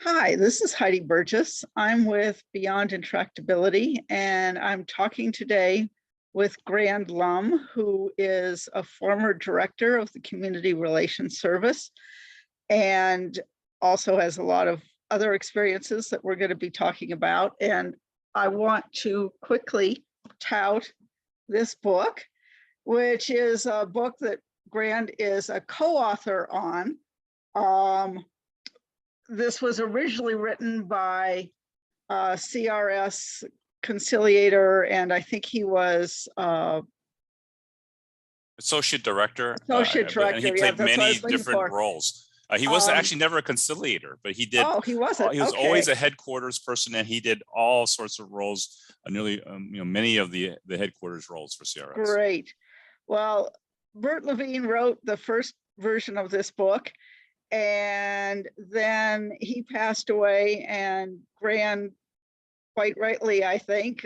Hi, this is Heidi Burgess. I'm with Beyond Intractability, and I'm talking today with Grande Lum, who is a former director of the Community Relations Service and also has a lot of other experiences that we're going to be talking about. And I want to quickly tout this book, which is a book that Grande is a co-author on. This was originally written by CRS conciliator, and I think he was associate director. Associate director. And he played many different roles. He was actually never a conciliator, but he did. Oh, he wasn't. He was okay. always a headquarters person, and he did all sorts of roles. Nearly, many of the headquarters roles for CRS. Great. Well, Bert Levine wrote the first version of this book, and then he passed away, and Grande, quite rightly, I think,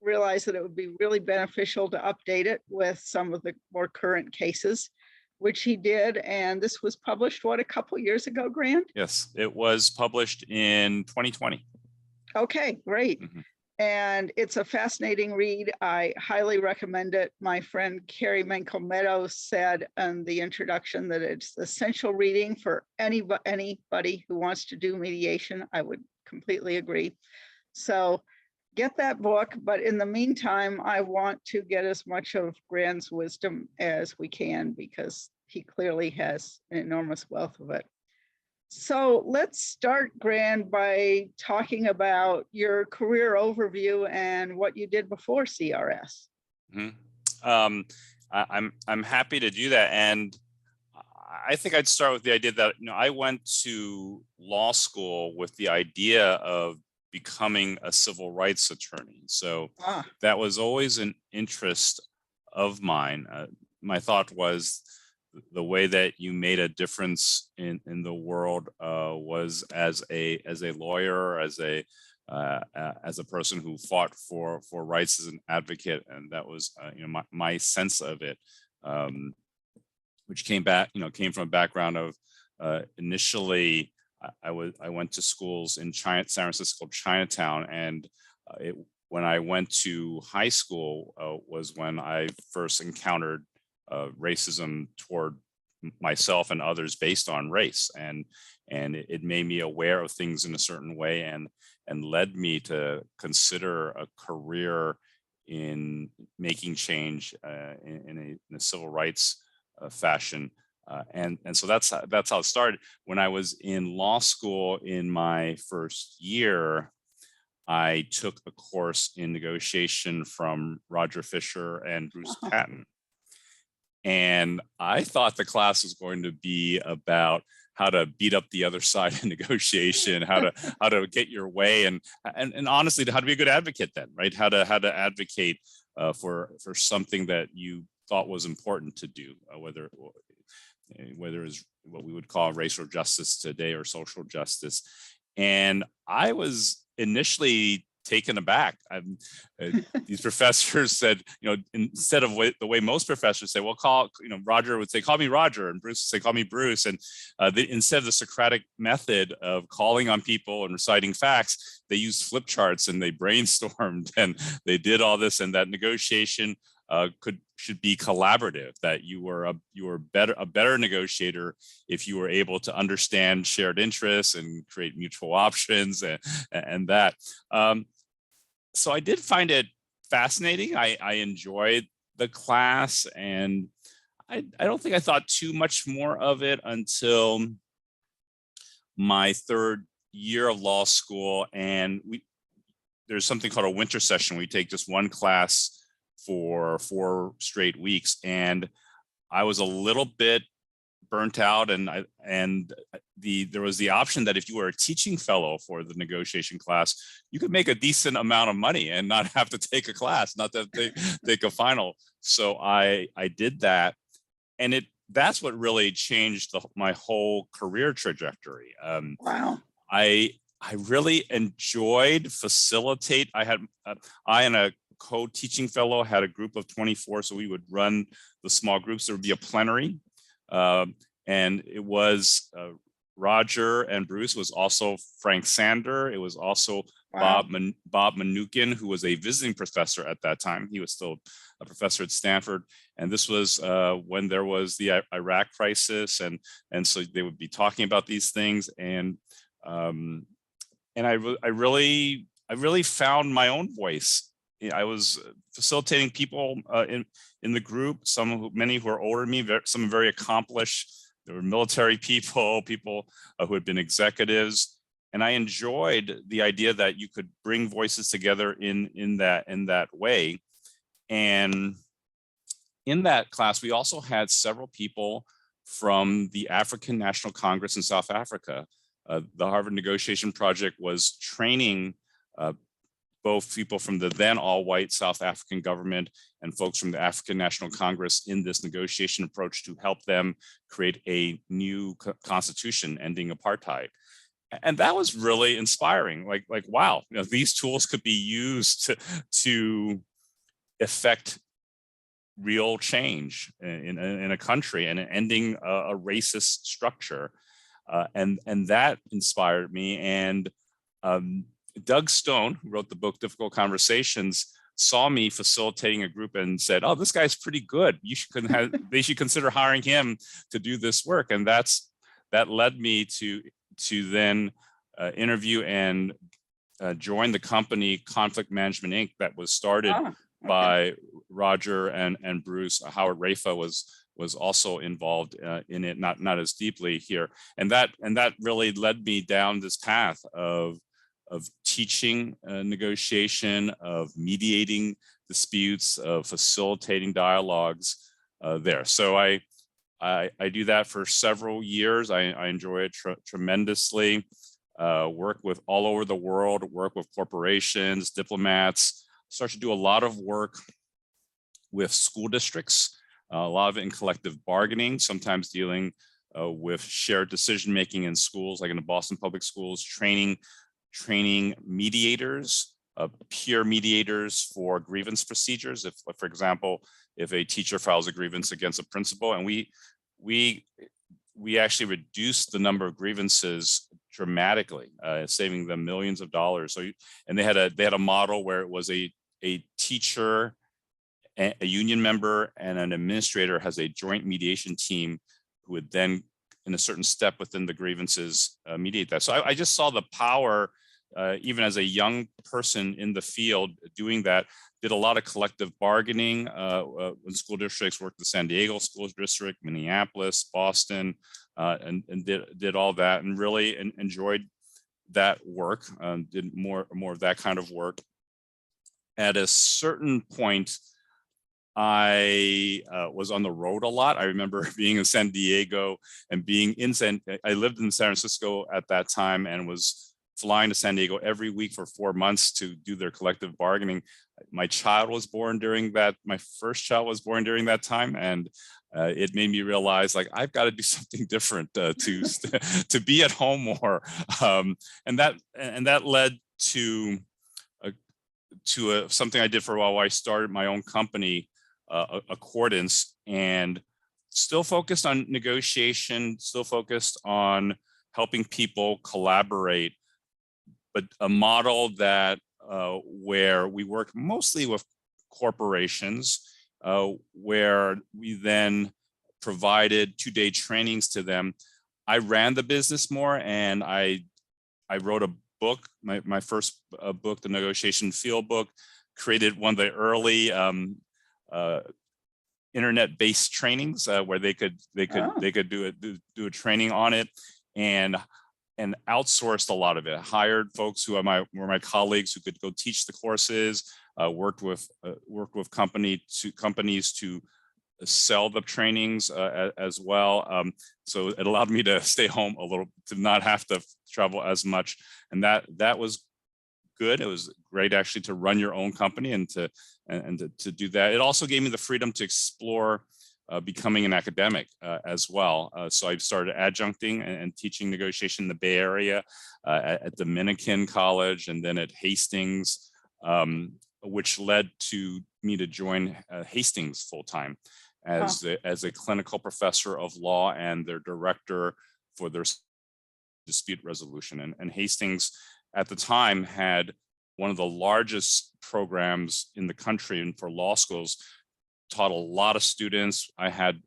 realized that it would be really beneficial to update it with some of the more current cases, which he did. And this was published, what, a couple years ago, Grande? Yes, it was published in 2020. Okay, great. Mm-hmm. And it's a fascinating read. I highly recommend it. My friend Carrie Menkel Meadows said in the introduction that it's essential reading for anybody who wants to do mediation. I would completely agree. So get that book. But in the meantime, I want to get as much of Grande's wisdom as we can, because he clearly has an enormous wealth of it. So let's start, Grande, by talking about your career overview and what you did before CRS. Mm-hmm. I'm happy to do that, and I think I'd start with the idea that I went to law school with the idea of becoming a civil rights attorney. So that was always an interest of mine. My thought was, the way that you made a difference in the world was as a lawyer, as a person who fought for rights as an advocate, and that was my sense of it, which came from a background of initially I went to schools in San Francisco, Chinatown, and when I went to high school was when I first encountered racism toward myself and others based on race, and it made me aware of things in a certain way, and led me to consider a career in making change in a civil rights fashion, and so that's how it started. When I was in law school in my first year, I took a course in negotiation from Roger Fisher and Bruce Patton. And I thought the class was going to be about how to beat up the other side in negotiation, how to get your way, and honestly, how to be a good advocate then, right? How to advocate for something that you thought was important to do, whether it's what we would call racial justice today or social justice. And I was initially taken aback. These professors said, instead of the way most professors say, well, Roger would say, call me Roger, and Bruce would say, call me Bruce. And instead of the Socratic method of calling on people and reciting facts, they used flip charts and they brainstormed and they did all this, and that negotiation should be collaborative, that you were a better negotiator if you were able to understand shared interests and create mutual options and that. So I did find it fascinating. I enjoyed the class, and I don't think I thought too much more of it until my third year of law school. And there's something called a winter session. We take just one class for 4 straight weeks, and I was a little bit burnt out, and there was the option that if you were a teaching fellow for the negotiation class, you could make a decent amount of money and not have to take a class, not to take a final. So I did that, and that's what really changed my whole career trajectory. Wow. I really enjoyed facilitate. I and a co-teaching fellow had a group of 24, so we would run the small groups. There would be a plenary, and it was Roger and Bruce was also Frank Sander. It was also Wow. Bob Manukin, who was a visiting professor at that time. He was still a professor at Stanford. And this was when there was the Iraq crisis. And so they would be talking about these things. And I really found my own voice. I was facilitating people in the group, many who are older than me, some very accomplished. There were military people who had been executives. And I enjoyed the idea that you could bring voices together in that way. And in that class, we also had several people from the African National Congress in South Africa. The Harvard Negotiation Project was training both people from the then all-white South African government and folks from the African National Congress in this negotiation approach to help them create a new constitution ending apartheid. And that was really inspiring. Like wow, these tools could be used to affect real change in a country and ending a racist structure. And that inspired me. And Doug Stone, who wrote the book Difficult Conversations, saw me facilitating a group and said, "Oh, this guy's pretty good. They should consider hiring him to do this work." And that led me to then interview and join the company Conflict Management Inc. that was started by Roger and Bruce. Howard Rafa was also involved in it, not as deeply here. And that really led me down this path of teaching negotiation, of mediating disputes, of facilitating dialogues there. So I do that for several years. I enjoy it tremendously. Work with all over the world, work with corporations, diplomats, start to do a lot of work with school districts, a lot of it in collective bargaining, sometimes dealing with shared decision-making in schools, like in the Boston Public Schools, training mediators, peer mediators for grievance procedures. If, for example, if a teacher files a grievance against a principal, and we actually reduced the number of grievances dramatically, saving them millions of dollars. So, and they had a model where it was a teacher, a union member, and an administrator has a joint mediation team who would then, in a certain step within the grievances, mediate that. So I just saw the power, even as a young person in the field doing that. Did a lot of collective bargaining when school districts, worked the San Diego School District, Minneapolis, Boston, and did all that, and really enjoyed that work. Did more of that kind of work. At a certain point, I was on the road a lot. I remember being in San Diego and I lived in San Francisco at that time and was flying to San Diego every week for 4 months to do their collective bargaining. My first child was born during that time. And it made me realize, like, I've got to do something different to be at home more. And that led to something I did for a while. I started my own company, Accordance, and still focused on negotiation, still focused on helping people collaborate, but a model that where we work mostly with corporations, where we then provided 2-day trainings to them. I ran the business more, and I wrote a book, my first book, the Negotiation Field Book, created one of the early internet-based trainings where they could do a training on it, and outsourced a lot of it. Hired folks who were my colleagues who could go teach the courses. Worked with companies to sell the trainings as well. So it allowed me to stay home a little, to not have to travel as much, and that was good. It was great actually to run your own company and to do that. It also gave me the freedom to explore becoming an academic as well. So I started adjuncting and teaching negotiation in the Bay Area at Dominican College and then at Hastings, which led to me to join Hastings full-time as a clinical professor of law and their director for their dispute resolution. And Hastings at the time had one of the largest programs in the country and for law schools, taught a lot of students.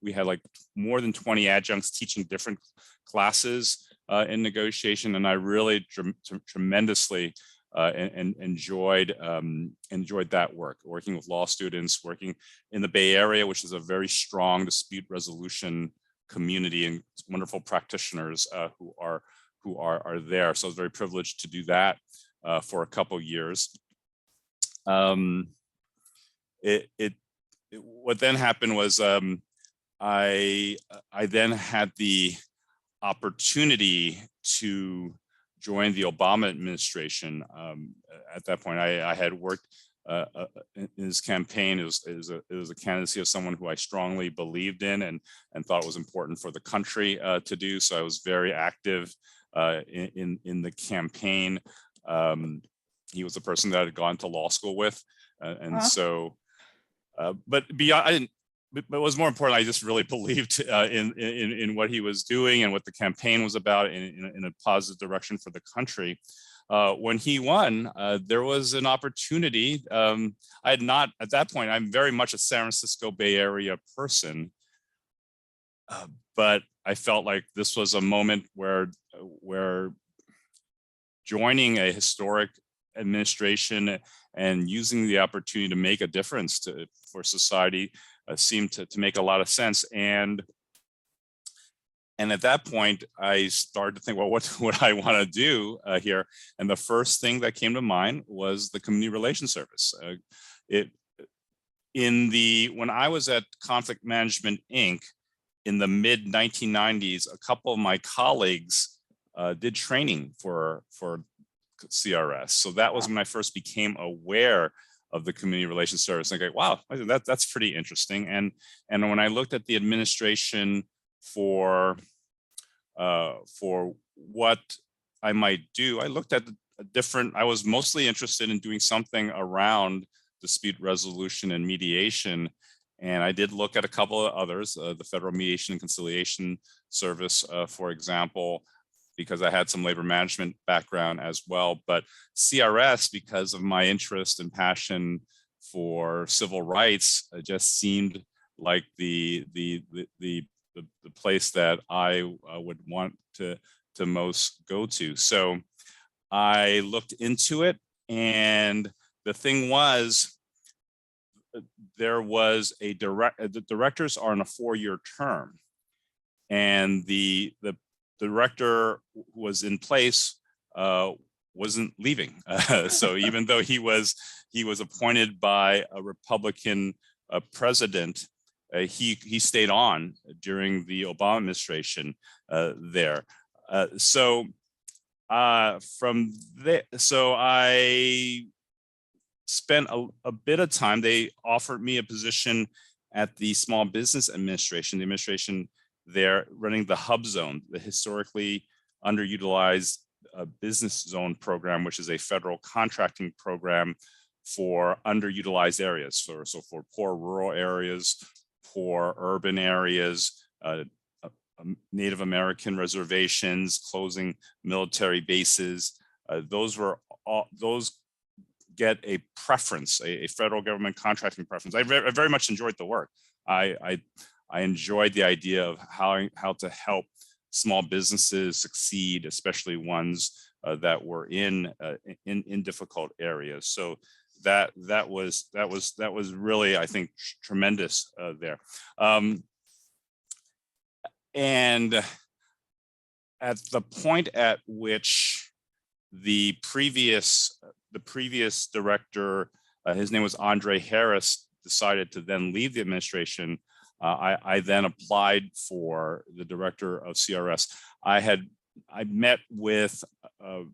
We had like more than 20 adjuncts teaching different classes in negotiation, and I really tremendously and enjoyed that work, working with law students, working in the Bay Area, which is a very strong dispute resolution community and wonderful practitioners who are there. So I was very privileged to do that for a couple years. What then happened was I then had the opportunity to join the Obama administration. At that point, I had worked in his campaign. It was a candidacy of someone who I strongly believed in and thought was important for the country to do. So I was very active in the campaign. He was the person that I had gone to law school with, and so. But beyond, but what was more important, I just really believed in what he was doing and what the campaign was about in a positive direction for the country. When he won, there was an opportunity. I had not, at that point, I'm very much a San Francisco Bay Area person, but I felt like this was a moment where joining a historic administration and using the opportunity to make a difference for society seemed to make a lot of sense. And at that point, I started to think, well, what I want to do here? And the first thing that came to mind was the Community Relations Service. When I was at Conflict Management, Inc., in the mid 1990s, a couple of my colleagues did training for CRS. So that was when I first became aware of the Community Relations Service. I go, wow, that's pretty interesting. And when I looked at the administration for what I might do, I looked at I was mostly interested in doing something around dispute resolution and mediation. And I did look at a couple of others, the Federal Mediation and Conciliation Service, for example, because I had some labor management background as well. But CRS, because of my interest and passion for civil rights, just seemed like the place that I would want to most go to. So I looked into it, and the thing was, there was the directors are on a 4-year term, and the director who was in place wasn't leaving. So even though he was appointed by a Republican president, he stayed on during the Obama administration there. So from there, so I spent a bit of time. They offered me a position at the Small Business Administration, the administration there running the Hub Zone, the historically underutilized business zone program, which is a federal contracting program for underutilized areas, for poor rural areas, poor urban areas, Native American reservations, closing military bases. Those get a preference, a federal government contracting preference. I very much enjoyed the work. I enjoyed the idea of how to help small businesses succeed, especially ones that were in difficult areas. So that was really, I think, tremendous there. And at the point at which the previous director, his name was Andre Harris, decided to then leave the administration, I then applied for the director of CRS. I met with a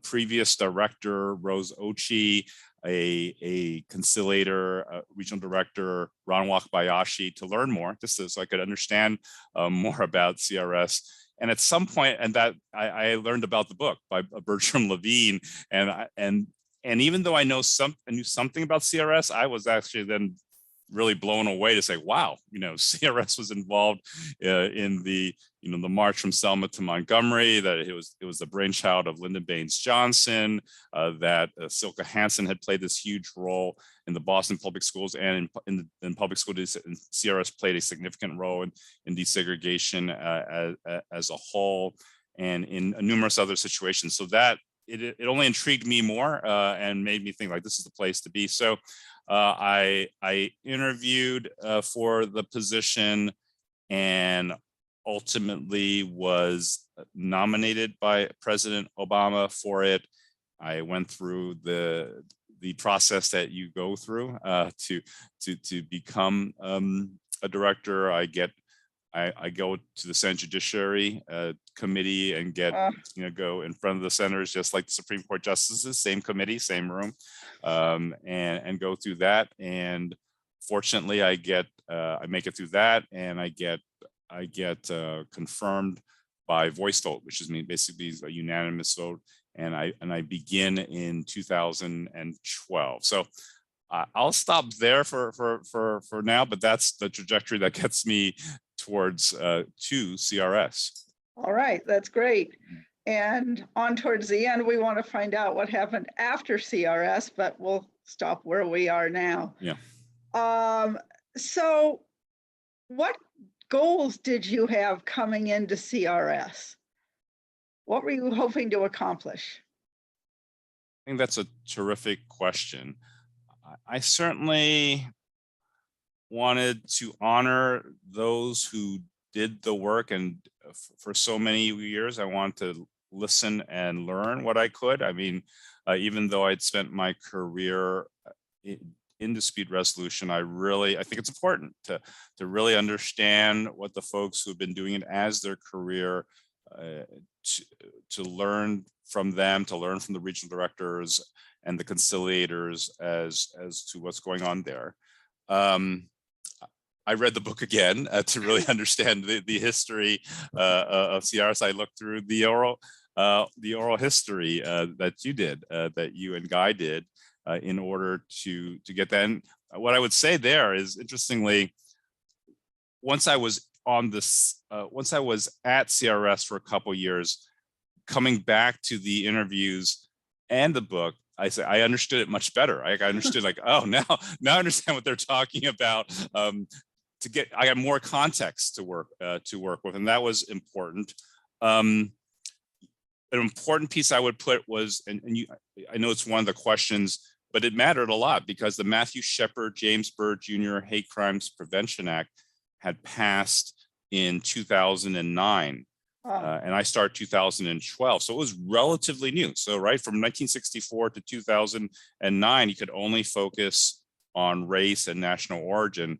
previous director, Rose Ochi, a conciliator, regional director, Ron Wakabayashi, to learn more, just so I could understand more about CRS. And at some point, and that I learned about the book by Bertram Levine, and even though I knew something about CRS, I was actually then really blown away to say, wow, CRS was involved in the March from Selma to Montgomery, that it was the brainchild of Lyndon Baines Johnson, that Silke Hansen had played this huge role in the Boston public schools, and in public schools, CRS played a significant role in desegregation as a whole, and in numerous other situations. So that it only intrigued me more and made me think like this is the place to be. So I interviewed for the position and ultimately was nominated by President Obama for it. I went through the process that you go through to become a director. I go to the Senate Judiciary Committee and get go in front of the senators, just like the Supreme Court justices, same committee, same room, and go through that. And fortunately, I make it through that, and I get confirmed by voice vote, which is basically a unanimous vote, and I begin in 2012. So I'll stop there for now, but that's the trajectory that gets me towards to CRS. All right, that's great. And on towards the end, we want to find out what happened after CRS, but we'll stop where we are now. Yeah. So what goals did you have coming into CRS? What were you hoping to accomplish? I think that's a terrific question. I certainly wanted to honor those who did the work, and for so many years I wanted to listen and learn what I could. I mean, even though I'd spent my career in dispute resolution, I think it's important to really understand what the folks who've been doing it as their career, to learn from them, to learn from the regional directors and the conciliators as to what's going on there. I read the book again to really understand the history of CRS. I looked through the oral history that you did, that you and Guy did, in order to get that. And what I would say there is, interestingly, once I was at CRS for a couple years, coming back to the interviews and the book, I understood it much better. I understood like, oh, now I understand what they're talking about. I got more context to work with, and that was important. An important piece I would put was, I know it's one of the questions, but it mattered a lot because the Matthew Shepard, James Byrd Jr. Hate Crimes Prevention Act had passed in 2009. And I started 2012, so it was relatively new. So right from 1964 to 2009, you could only focus on race and national origin.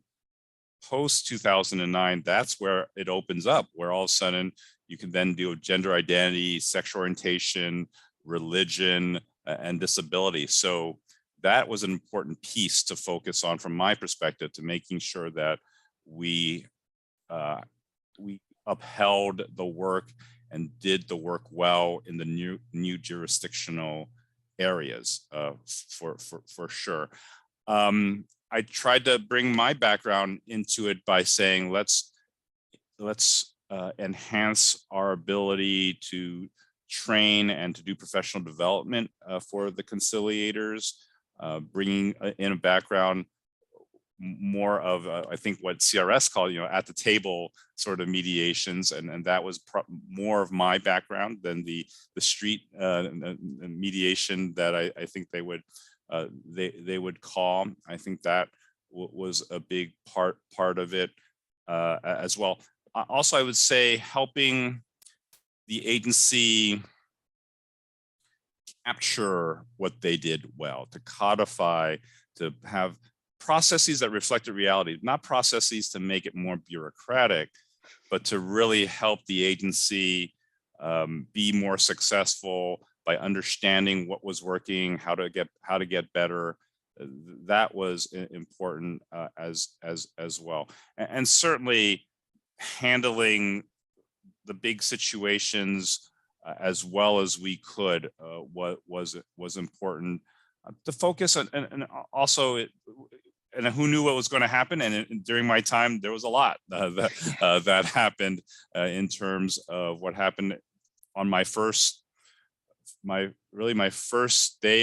Post 2009, that's where it opens up, where all of a sudden you can then do gender identity, sexual orientation, religion, and disability. So that was an important piece to focus on from my perspective, to making sure that we upheld the work and did the work well in the new jurisdictional areas, for sure. I tried to bring my background into it by saying, let's enhance our ability to train and to do professional development for the conciliators, bringing in a background more of I think what CRS called, at the table sort of mediations, and that was more of my background than the street mediation that I think they would call. I think that was a big part of it as well. Also, I would say helping the agency capture what they did well, to codify, to have processes that reflected reality, not processes to make it more bureaucratic, but to really help the agency be more successful by understanding what was working, how to get better. That was important as well, and certainly handling the big situations as well as we could was important. To focus on, and also and who knew what was going to happen? And during my time, there was a lot that happened in terms of what happened on my first day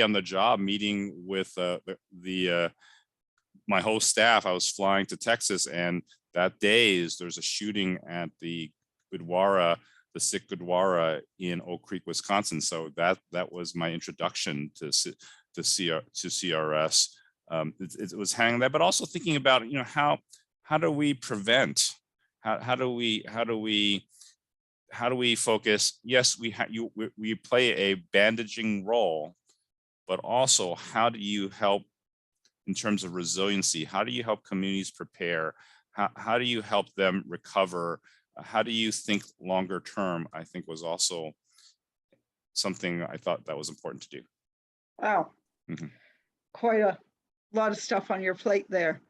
on the job, meeting with my whole staff. I was flying to Texas, and that day there's a shooting at the Sikh Gurdwara in Oak Creek, Wisconsin. So that was my introduction to CRS. It was hanging there, but also thinking about, how do we prevent? How do we focus? Yes, we play a bandaging role, but also how do you help in terms of resiliency? How do you help communities prepare? How do you help them recover? How do you think longer term? I think was also something I thought that was important to do. Wow. Mm-hmm. Quite a lot of stuff on your plate there.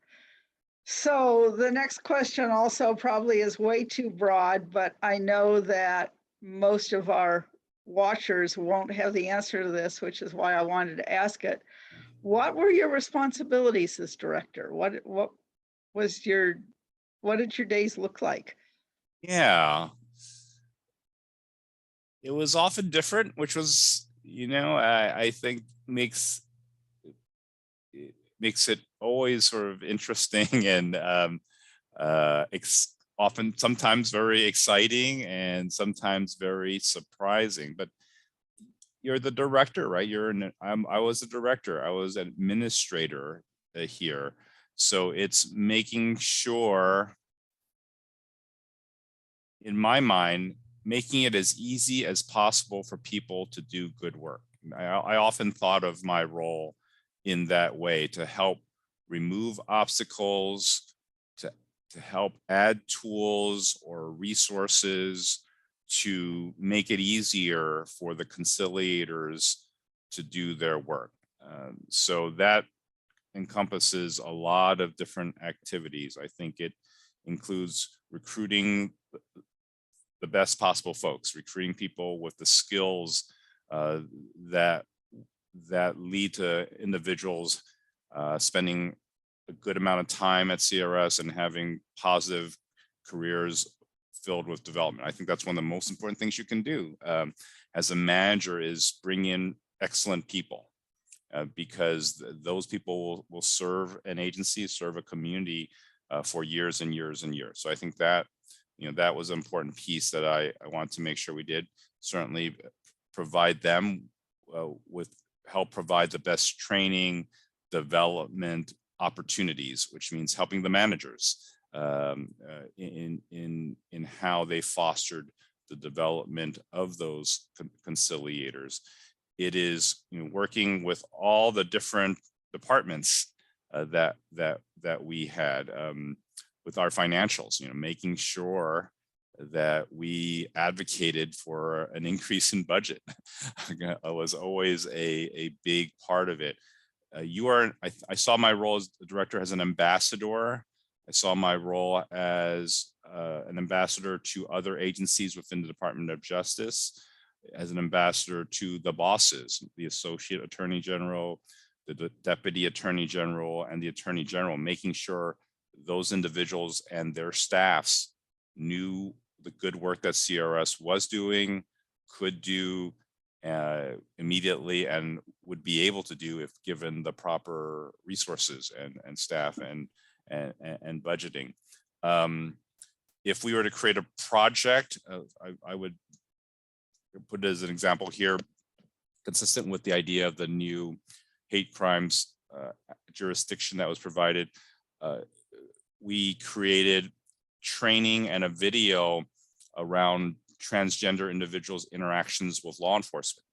So the next question also probably is way too broad, but I know that most of our watchers won't have the answer to this, which is why I wanted to ask it. What were your responsibilities as director? What did your days look like? Yeah, it was often different, which was, I think makes it always sort of interesting and often sometimes very exciting and sometimes very surprising. But you're the director, right? I was a director. I was an administrator here. So it's making sure, in my mind, making it as easy as possible for people to do good work. I often thought of my role in that way, to help remove obstacles, to help add tools or resources to make it easier for the conciliators to do their work. So that encompasses a lot of different activities. I think it includes recruiting the best possible folks, recruiting people with the skills that lead to individuals spending a good amount of time at CRS and having positive careers filled with development. I think that's one of the most important things you can do as a manager, is bring in excellent people, because those people will serve an agency, serve a community for years and years and years. So I think that, that was an important piece that I want to make sure we did. Certainly provide them help provide the best training, development opportunities, which means helping the managers in how they fostered the development of those conciliators. It is, working with all the different departments that we had with our financials, making sure that we advocated for an increase in budget. Was always a big part of it. I saw my role as the director as an ambassador. I saw my role as an ambassador to other agencies within the Department of Justice, as an ambassador to the bosses, the Associate Attorney General, the Deputy Attorney General, and the Attorney General, making sure those individuals and their staffs knew the good work that CRS was doing, could do immediately, and would be able to do if given the proper resources and staff and budgeting. If we were to create a project, I would put it as an example here, consistent with the idea of the new hate crimes jurisdiction that was provided. We created training and a video around transgender individuals' interactions with law enforcement.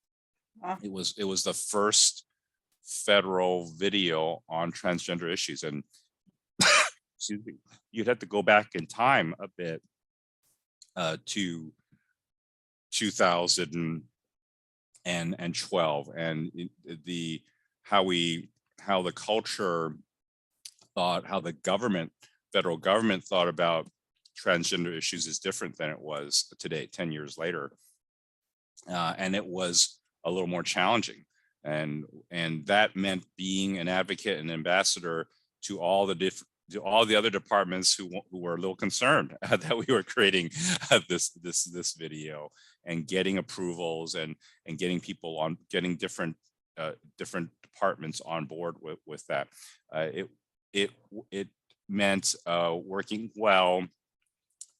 Wow. It was the first federal video on transgender issues, and excuse me, you'd have to go back in time a bit to 2012, and how the culture thought, how the federal government thought about transgender issues is different than it was today, 10 years later. And it was a little more challenging. And that meant being an advocate and ambassador to all the other departments who were a little concerned that we were creating this video and getting approvals and getting people on, getting different departments on board with that. It meant working well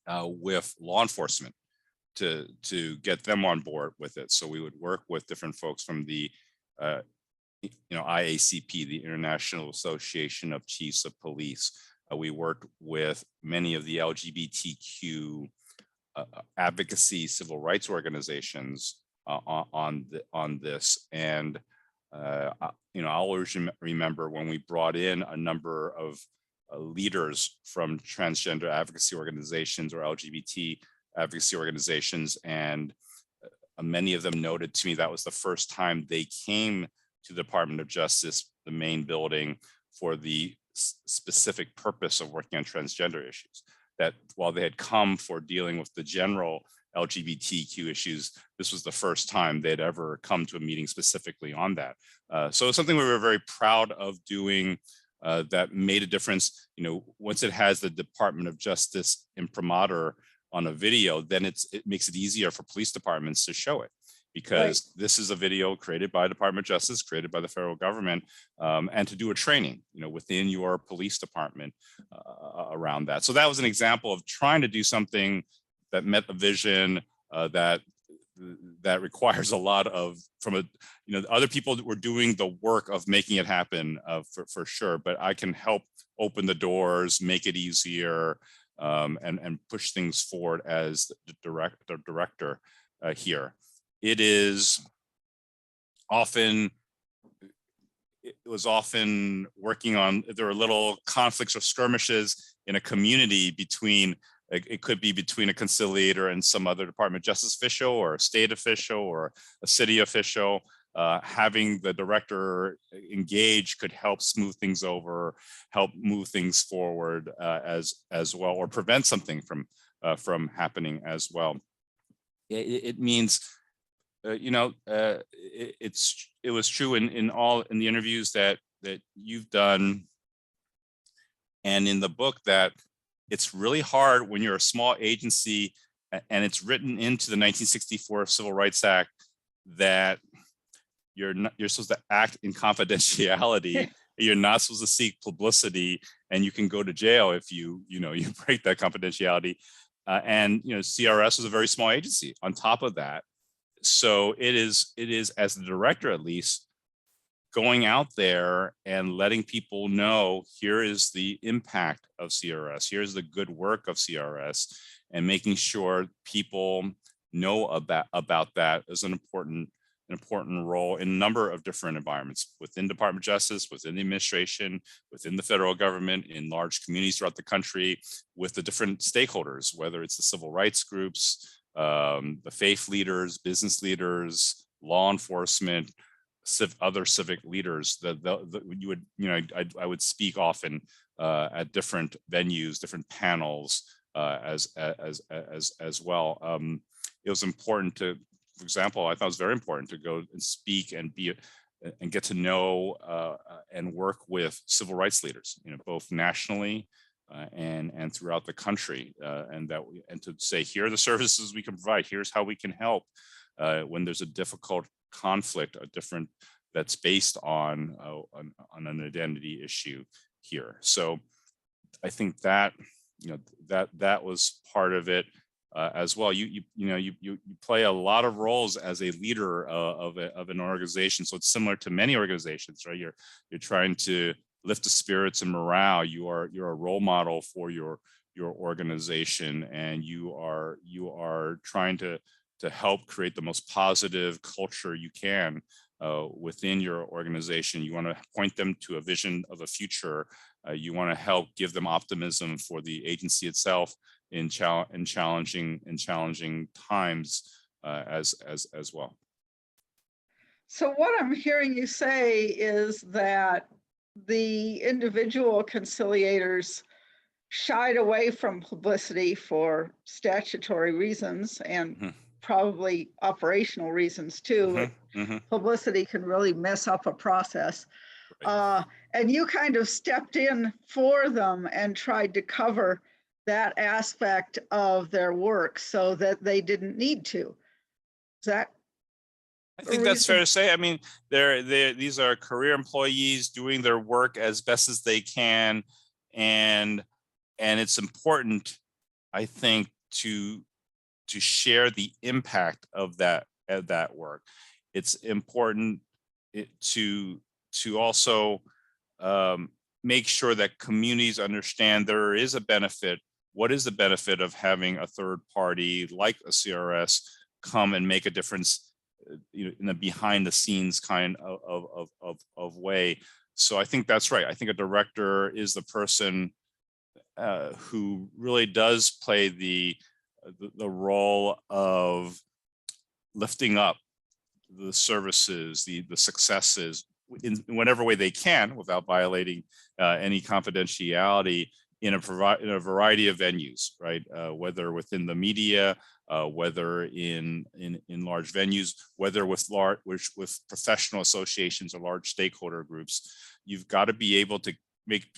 with law enforcement to get them on board with it. So we would work with different folks from the IACP, the International Association of Chiefs of Police. We worked with many of the LGBTQ advocacy civil rights organizations on this. And I always remember when we brought in a number of leaders from transgender advocacy organizations or LGBT advocacy organizations, and many of them noted to me that was the first time they came to the Department of Justice, the main building, for the specific purpose of working on transgender issues. That while they had come for dealing with the general LGBTQ issues, this was the first time they'd ever come to a meeting specifically on that. So it's something we were very proud of doing that made a difference. Once it has the Department of Justice imprimatur on a video, then it makes it easier for police departments to show it, because this is a video created by Department of Justice, created by the federal government, and to do a training, within your police department around that. So that was an example of trying to do something that met the vision that requires a lot of, other people were doing the work of making it happen for sure, but I can help open the doors, make it easier, and push things forward as the director here. It was often working on, there were little conflicts or skirmishes in a community between, it could be between a conciliator and some other Department of Justice official or a state official or a city official. Having the director engage could help smooth things over, help move things forward as well, or prevent something from happening as well. It means, it was true in the interviews that you've done and in the book, that it's really hard when you're a small agency and it's written into the 1964 Civil Rights Act that you're supposed to act in confidentiality. You're not supposed to seek publicity, and you can go to jail if you break that confidentiality. And CRS was a very small agency on top of that. So it is as the director, at least, going out there and letting people know, here is the impact of CRS, here's the good work of CRS, and making sure people know about that is an important role in a number of different environments, within Department of Justice, within the administration, within the federal government, in large communities throughout the country, with the different stakeholders, whether it's the civil rights groups, the faith leaders, business leaders, law enforcement, other civic leaders. I would speak often at different venues, different panels as well. It was important to, for example, I thought it was very important to go and speak and get to know and work with civil rights leaders, both nationally and throughout the country, and to say, here are the services we can provide. Here's how we can help when there's a difficult conflict, that's based on an identity issue here. So I think that that was part of it as well. You play a lot of roles as a leader of an organization. So it's similar to many organizations, right? You're trying to lift the spirits and morale. You're a role model for your organization, and you are trying to help create the most positive culture you can within your organization. You want to point them to a vision of a future. You want to help give them optimism for the agency itself in challenging times as well. So what I'm hearing you say is that the individual conciliators shied away from publicity for statutory reasons and probably operational reasons too. Publicity can really mess up a process. And you kind of stepped in for them and tried to cover that aspect of their work so that they didn't need to. Is that? I think that's fair to say. I mean, these are career employees doing their work as best as they can, and it's important, I think, to share the impact of that work. It's important to also make sure that communities understand there is a benefit. What is the benefit of having a third party like a CRS come and make a difference, in a behind the scenes kind of way? So I think that's right. I think a director is the person who really does play the role of lifting up the services, the successes in whatever way they can without violating any confidentiality in a variety of venues, right? Whether within the media, whether in large venues, whether with professional associations or large stakeholder groups. You've got to be able to make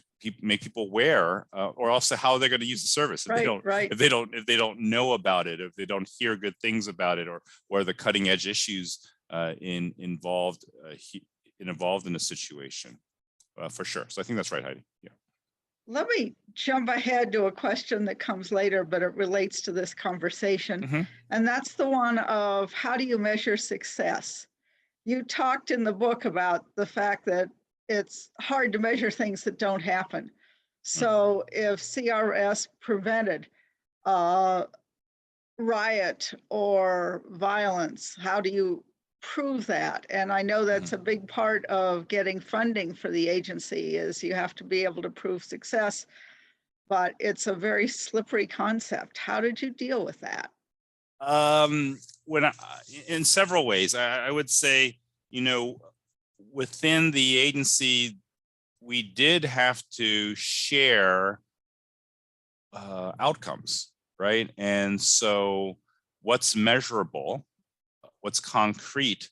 people aware, or also how they're going to use the service. If they don't know about it, if they don't hear good things about it, or what are the cutting edge issues involved in a situation, for sure. So I think that's right, Heidi. Yeah. Let me jump ahead to a question that comes later, but it relates to this conversation. Mm-hmm. And that's the one of, how do you measure success? You talked in the book about the fact that it's hard to measure things that don't happen. So if CRS prevented riot or violence, how do you prove that? And I know that's a big part of getting funding for the agency, is you have to be able to prove success, but it's a very slippery concept. How did you deal with that? In several ways, I would say, within the agency, we did have to share outcomes, right? And so what's measurable, what's concrete,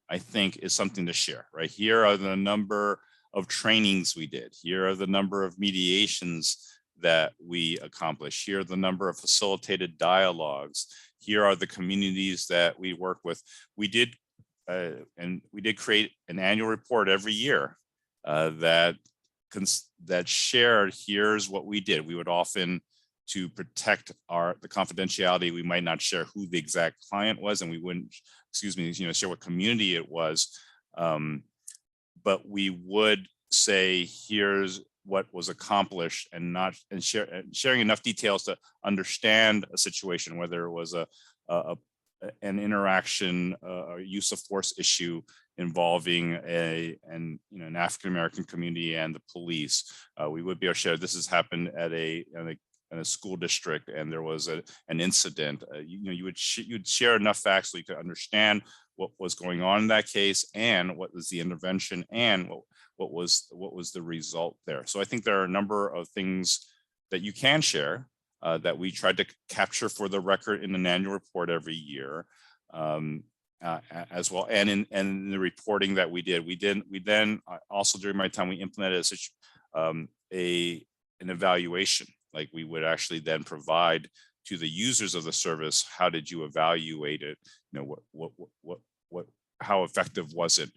I think, is something to share, right? Here are the number of trainings we did. Here are the number of mediations that we accomplished. Here are the number of facilitated dialogues. Here are the communities that we work with. We did create an annual report every year that shared, here's what we did. We would often, to protect the confidentiality, we might not share who the exact client was, and we wouldn't, share what community it was. But we would say, here's what was accomplished, and sharing enough details to understand a situation, whether it was an interaction, a use of force issue involving an African-American community and the police. We would be able to share, this has happened at a school district, and there was an incident. You'd share enough facts so you could understand what was going on in that case, and what was the intervention, and what was the result there. So I think there are a number of things that you can share that we tried to capture for the record in an annual report every year, as well. And in the reporting that we did, we then also, during my time, we implemented an evaluation. Like, we would actually then provide to the users of the service, how did you evaluate it? How effective was it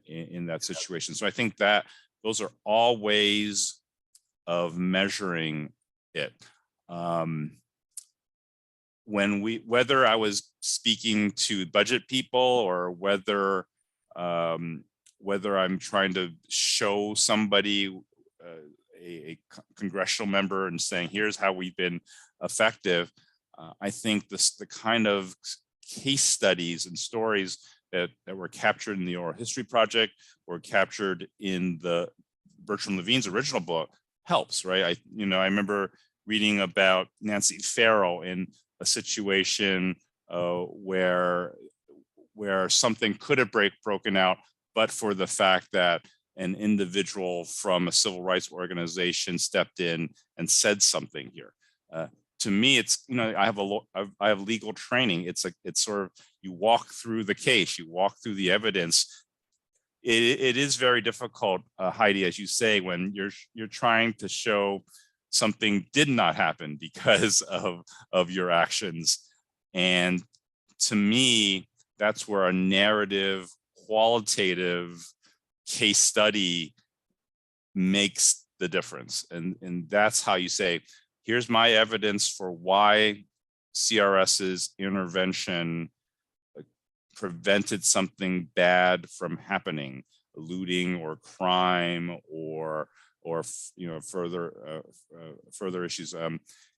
in that situation? So I think that those are all ways of measuring it. Whether I was speaking to budget people, or whether I'm trying to show somebody, a congressional member, and saying, here's how we've been effective, I think the kind of case studies and stories that were captured in the Oral History Project, or captured in the Bertram Levine's original book, helps, right? I remember reading about Nancy Farrell in a situation where something could have broken out, but for the fact that an individual from a civil rights organization stepped in and said something here. To me, it's, I have legal training. It's sort of, you walk through the case, you walk through the evidence it is very difficult, Heidi, as you say, when you're trying to show something did not happen because of your actions. And to me, that's where a narrative, qualitative case study makes the difference. And that's how you say, here's my evidence for why CRS's intervention prevented something bad from happening, looting or crime or further issues.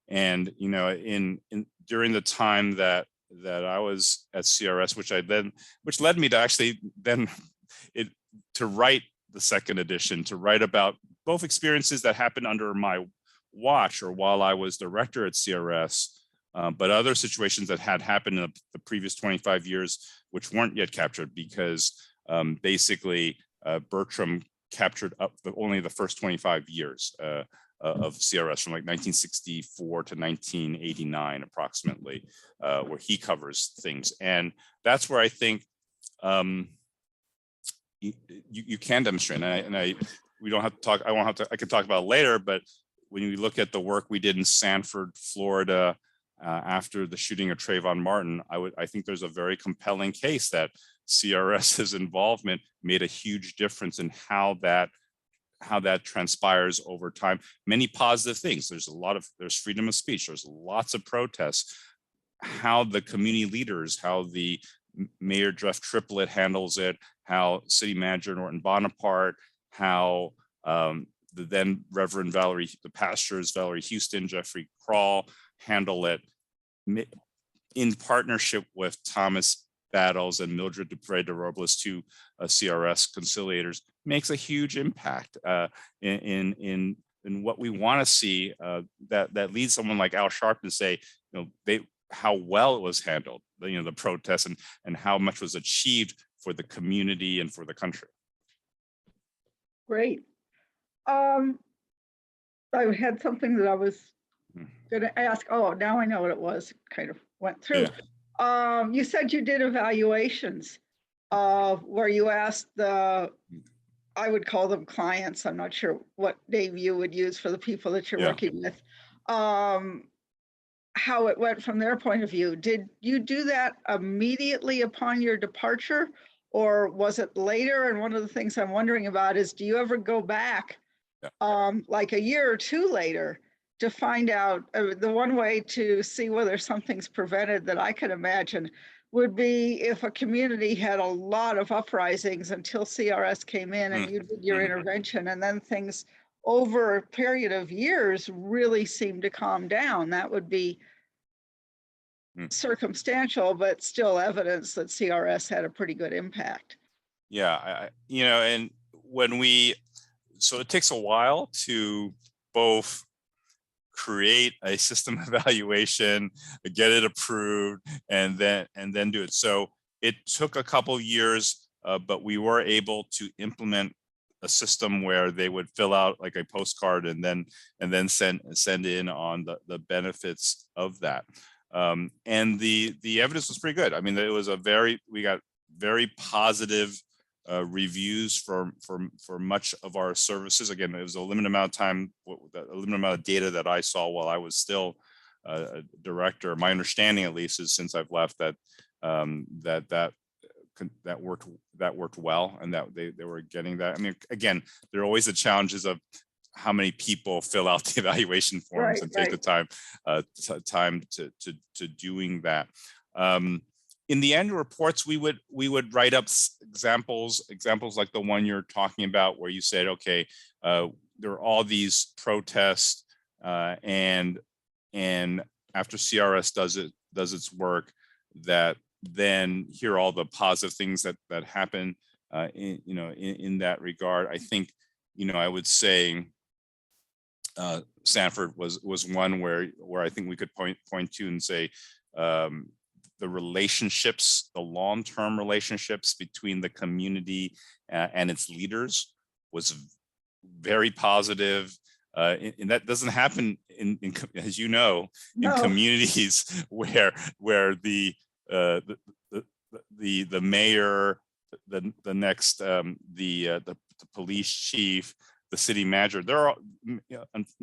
And in during the time that I was at CRS, which led me to actually then to write the second edition, to write about both experiences that happened under my watch or while I was director at CRS, but other situations that had happened in the previous 25 years, which weren't yet captured because basically Bertram captured up only the first 25 years of CRS from like 1964 to 1989 approximately, where he covers things. And that's where I think you can demonstrate, we don't have to talk, I can talk about it later, but when you look at the work we did in Sanford, Florida, after the shooting of Trayvon Martin, I think there's a very compelling case that CRS's involvement made a huge difference in how that transpires over time. Many positive things. There's freedom of speech. There's lots of protests. How the community leaders, how the Mayor Jeff Triplett handles it, how City Manager Norton Bonaparte, how the then Reverend the pastors Valerie Houston, Jeffrey Krall handle it in partnership with Thomas Battles and Mildred Dupre de Robles, two CRS conciliators, makes a huge impact in what we want to see. That leads someone like Al Sharpton to say, how well it was handled, the protests and how much was achieved for the community and for the country. Great. I had something that I was going to ask. Oh, now I know what it was. Kind of went through. Yeah. You said you did evaluations where you asked I would call them clients. I'm not sure what name you would use for the people that you're working with. How it went from their point of view. Did you do that immediately upon your departure, or was it later? And one of the things I'm wondering about is, do you ever go back like a year or two later to find out? The one way to see whether something's prevented that I can imagine would be if a community had a lot of uprisings until CRS came in and you did your intervention, and then things over a period of years really seemed to calm down. That would be circumstantial, but still evidence that CRS had a pretty good impact. Yeah, and so it takes a while to both create a system evaluation, get it approved, and then do it. So it took a couple of years, but we were able to implement a system where they would fill out like a postcard and then send in on the benefits of that. And the evidence was pretty good. I mean, it was we got very positive reviews for much of our services. Again, it was a limited amount of time, a limited amount of data that I saw while I was still a director. My understanding, at least, is since I've left, that that worked well, and that they were getting that. I mean, again, there are always the challenges of how many people fill out the evaluation forms and take the time to doing that. In the annual reports, we would write up examples like the one you're talking about, where you said, okay, there are all these protests, and after CRS does its work, that then here are all the positive things that happen in that regard. I think, I would say Sanford was one where I think we could point to and say the relationships, the long-term relationships between the community and its leaders was very positive. And that doesn't happen as you know, in communities where the mayor, the next the police chief, the city manager. There are,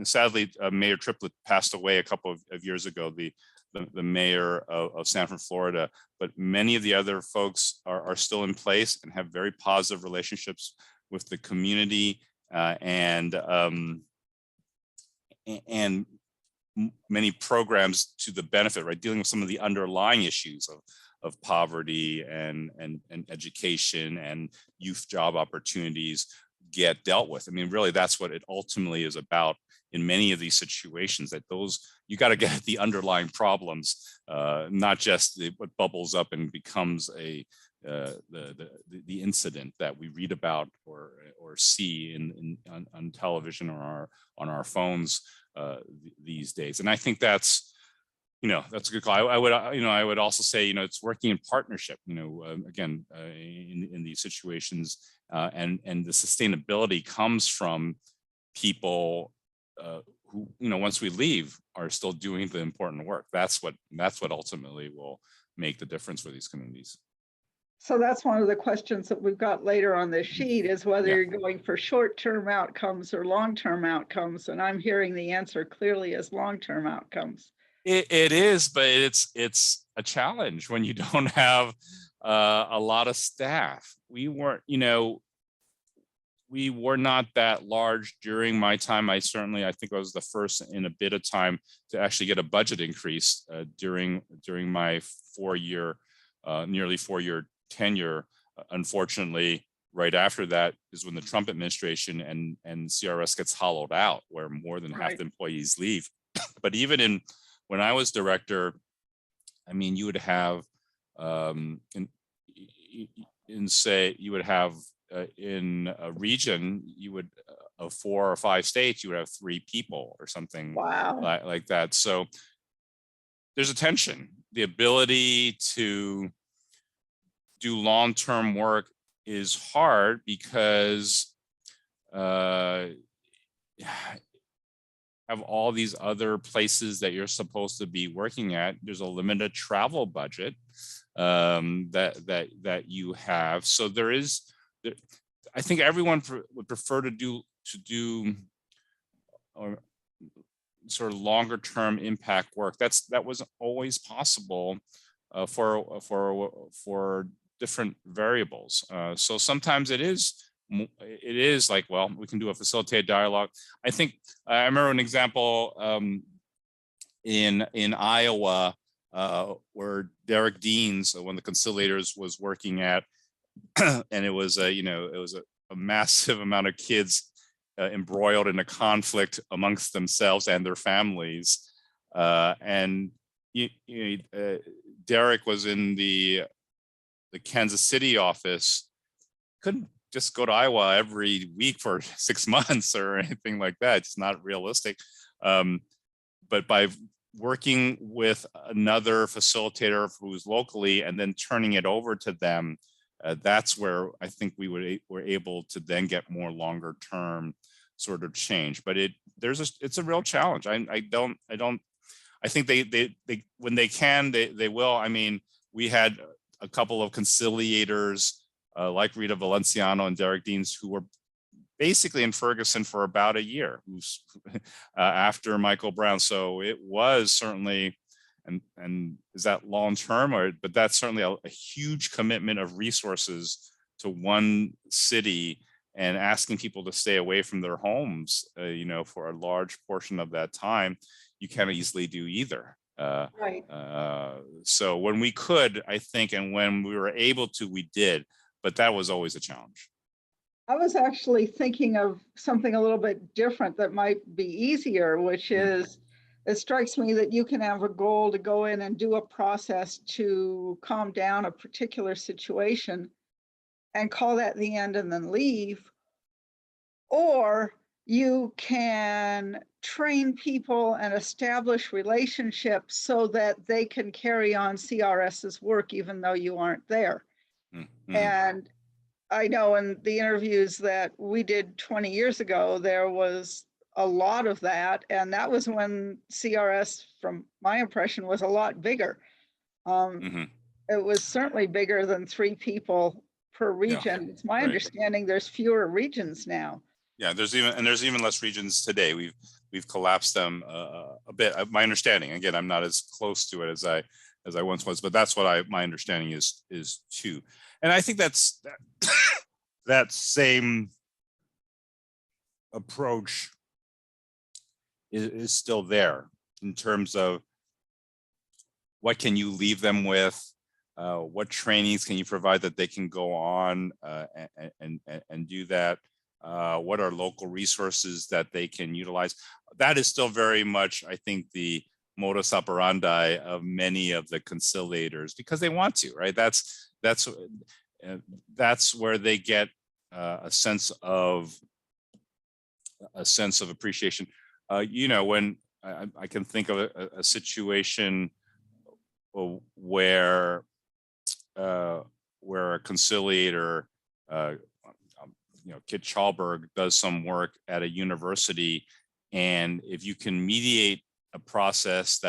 sadly, Mayor Triplett passed away a couple of years ago, the mayor of Sanford, Florida, but many of the other folks are still in place and have very positive relationships with the community, and many programs to the benefit, right? Dealing with some of the underlying issues of poverty and education and youth job opportunities get dealt with. I mean, really, that's what it ultimately is about in many of these situations, that you got to get at the underlying problems, not just what bubbles up and becomes the incident that we read about or see on television or on our phones these days. And I think that's a good call. I would also say, it's working in partnership, again, in these situations, and the sustainability comes from people who, once we leave, are still doing the important work. That's what ultimately will make the difference for these communities. So that's one of the questions that we've got later on this sheet, is whether Yeah. you're going for short-term outcomes or long-term outcomes. And I'm hearing the answer clearly as long-term outcomes. It is, but it's a challenge when you don't have a lot of staff. We were not that large during my time. I think I was the first in a bit of time to actually get a budget increase during my nearly 4-year tenure. Unfortunately, right after that is when the Trump administration and CRS gets hollowed out, where more than half the employees leave. But even when I was director, I mean, you would have in a region, you would of 4 or 5 states, you would have 3 people or something. Wow. like that. So there's a tension. The ability to do long-term work is hard because have all these other places that you're supposed to be working at. There's a limited travel budget that you have. So I think everyone would prefer to do or sort of longer term impact work. That wasn't always possible for different variables. So sometimes it is like, well, we can do a facilitated dialogue. I remember an example in Iowa where Derek Deans, one of the conciliators, was working at, and it was a massive amount of kids embroiled in a conflict amongst themselves and their families, and Derek was in the Kansas City office, couldn't just go to Iowa every week for 6 months or anything like that. It's not realistic. But by working with another facilitator who's locally and then turning it over to them, that's where I think we were able to then get more longer term sort of change. But it's a real challenge. I think they when they can, they will. I mean, we had a couple of conciliators like Rita Valenciano and Derek Deans, who were basically in Ferguson for about a year, who's after Michael Brown. So it was certainly, and is that long term, but that's certainly a huge commitment of resources to one city and asking people to stay away from their homes, for a large portion of that time. You can't easily do either. So when we could, I think, and when we were able to, we did, but that was always a challenge. I was actually thinking of something a little bit different that might be easier, which is, it strikes me that you can have a goal to go in and do a process to calm down a particular situation and call that the end and then leave. Or you can train people and establish relationships so that they can carry on CRS's work even though you aren't there. Mm-hmm. And I know in the interviews that we did 20 years ago, there was a lot of that. And that was when CRS, from my impression, was a lot bigger. Mm-hmm. It was certainly bigger than 3 people per Yeah, region. It's my right. understanding there's fewer regions now. Yeah, there's even less regions today. We've collapsed them a bit. My understanding, again, I'm not as close to it as I once was, but that's what my understanding is too. And I think that same approach is still there in terms of what can you leave them with, what trainings can you provide that they can go on and do that. What are local resources that they can utilize? That is still very much, I think, the modus operandi of many of the conciliators, because they want to, right? That's where they get a sense of appreciation. When I can think of a situation where a conciliator, Kit Chalberg, does some work at a university, and if you can mediate a process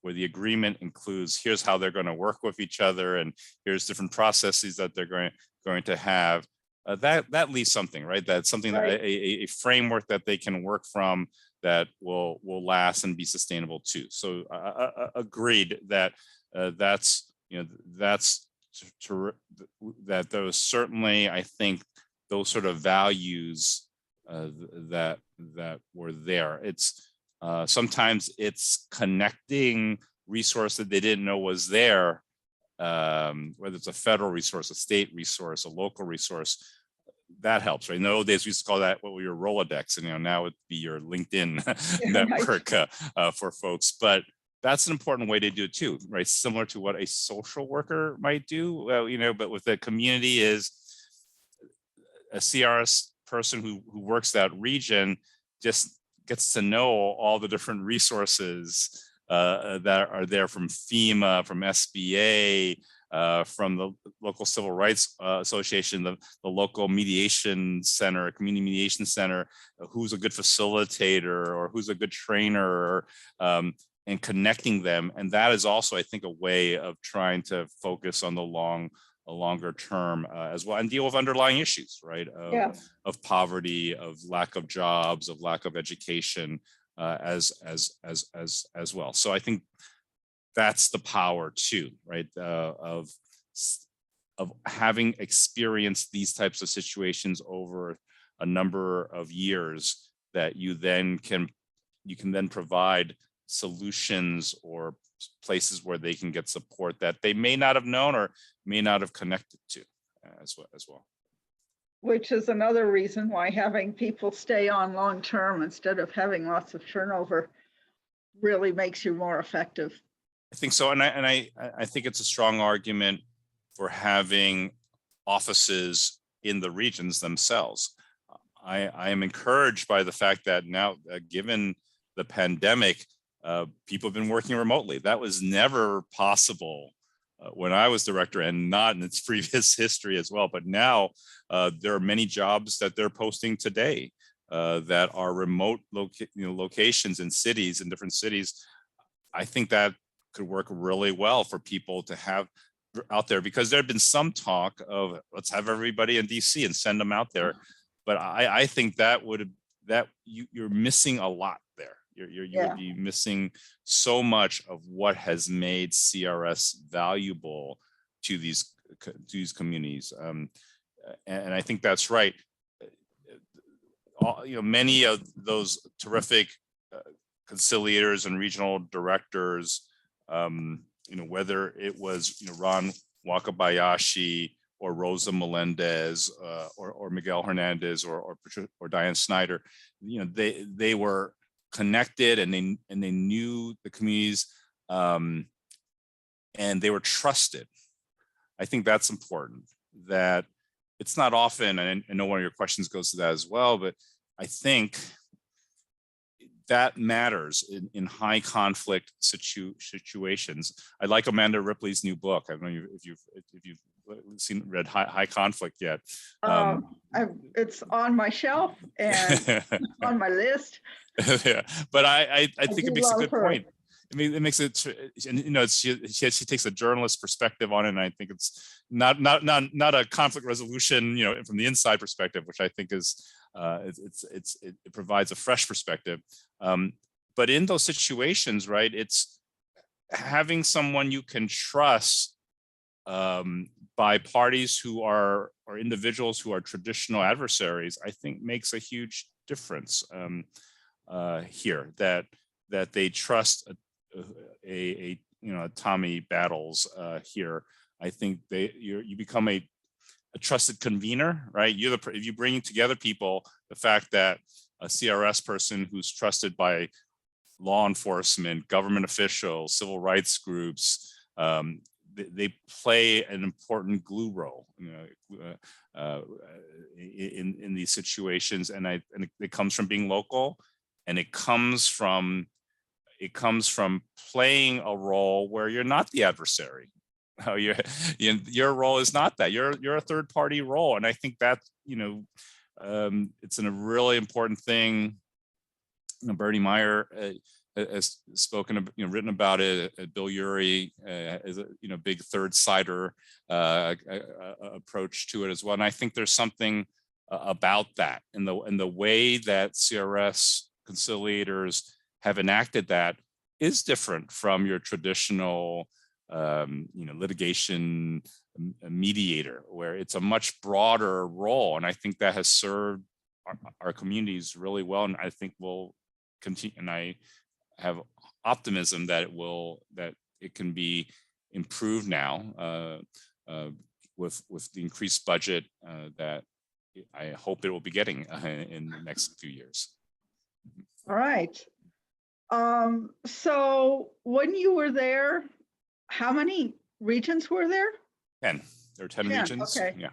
where the agreement includes here's how they're going to work with each other, and here's different processes that they're going to have, that leaves something, right? That's something Right. that a framework that they can work from that will last and be sustainable too. So agreed that that there was certainly, I think, those sort of values that were there. It's sometimes it's connecting resource that they didn't know was there, whether it's a federal resource, a state resource, a local resource. That helps, right? In the old days, we used to call that what we were Rolodex, and now it'd be your LinkedIn network for folks. But that's an important way to do it too, right? Similar to what a social worker might do, but with the community is a CRS person who works that region just gets to know all the different resources that are there from FEMA, from SBA, from the local civil rights association, the local mediation center, community mediation center, who's a good facilitator or who's a good trainer, and connecting them. And that is also, I think, a way of trying to focus on the longer term as well, and deal with underlying issues, right? Of poverty, of lack of jobs, of lack of education, as well. So I think that's the power too, right? Of having experienced these types of situations over a number of years, that you can then provide solutions or places where they can get support that they may not have known or may not have connected to as well. Which is another reason why having people stay on long term instead of having lots of turnover really makes you more effective. I think so, and I think it's a strong argument for having offices in the regions themselves. I am encouraged by the fact that now, given the pandemic, people have been working remotely. That was never possible when I was director, and not in its previous history as well. But now there are many jobs that they're posting today that are remote locations in cities, in different cities. I think that could work really well for people to have out there, because there had been some talk of let's have everybody in DC and send them out there. But I think you're missing a lot there. You would be missing so much of what has made CRS valuable to these communities, and I think that's right. Many of those terrific conciliators and regional directors, whether it was Ron Wakabayashi or Rosa Melendez or Miguel Hernandez or Diane Snyder, they were connected, and they knew the communities, and they were trusted. I think that's important. That it's not often, and I know one of your questions goes to that as well, but I think that matters in high conflict situations. I like Amanda Ripley's new book. I don't know if you've read High Conflict yet. It's on my shelf and on my list. Yeah, but I think it makes a good point. it makes it, and you know, she takes a journalist perspective on it, and I think it's not a conflict resolution, you know, from the inside perspective, which I think is it provides a fresh perspective. But in those situations, right, it's having someone you can trust by parties who are, or individuals who are traditional adversaries, I think makes a huge difference here. That they trust a you know, Tommy Battles here. I think you become a trusted convener, right? If you bring together people, the fact that a CRS person who's trusted by law enforcement, government officials, civil rights groups, they play an important glue role, you know, in these situations, and it comes from being local, and it comes from playing a role where you're not the adversary. Your role is not that. You're a third party role, and I think that, you know, it's a really important thing. You know, Bernie Meyer has spoken, you know, written about it. Bill Urey is a, you know, big third sider approach to it as well. And I think there's something about that, in the way that CRS conciliators have enacted that is different from your traditional, you know, litigation mediator, where it's a much broader role. And I think that has served our communities really well. And I think will continue. And I have optimism that it can be improved now with the increased budget that I hope it will be getting in the next few years. All right. So when you were there, how many regions were there? 10. There are 10 regions. Okay. Yeah.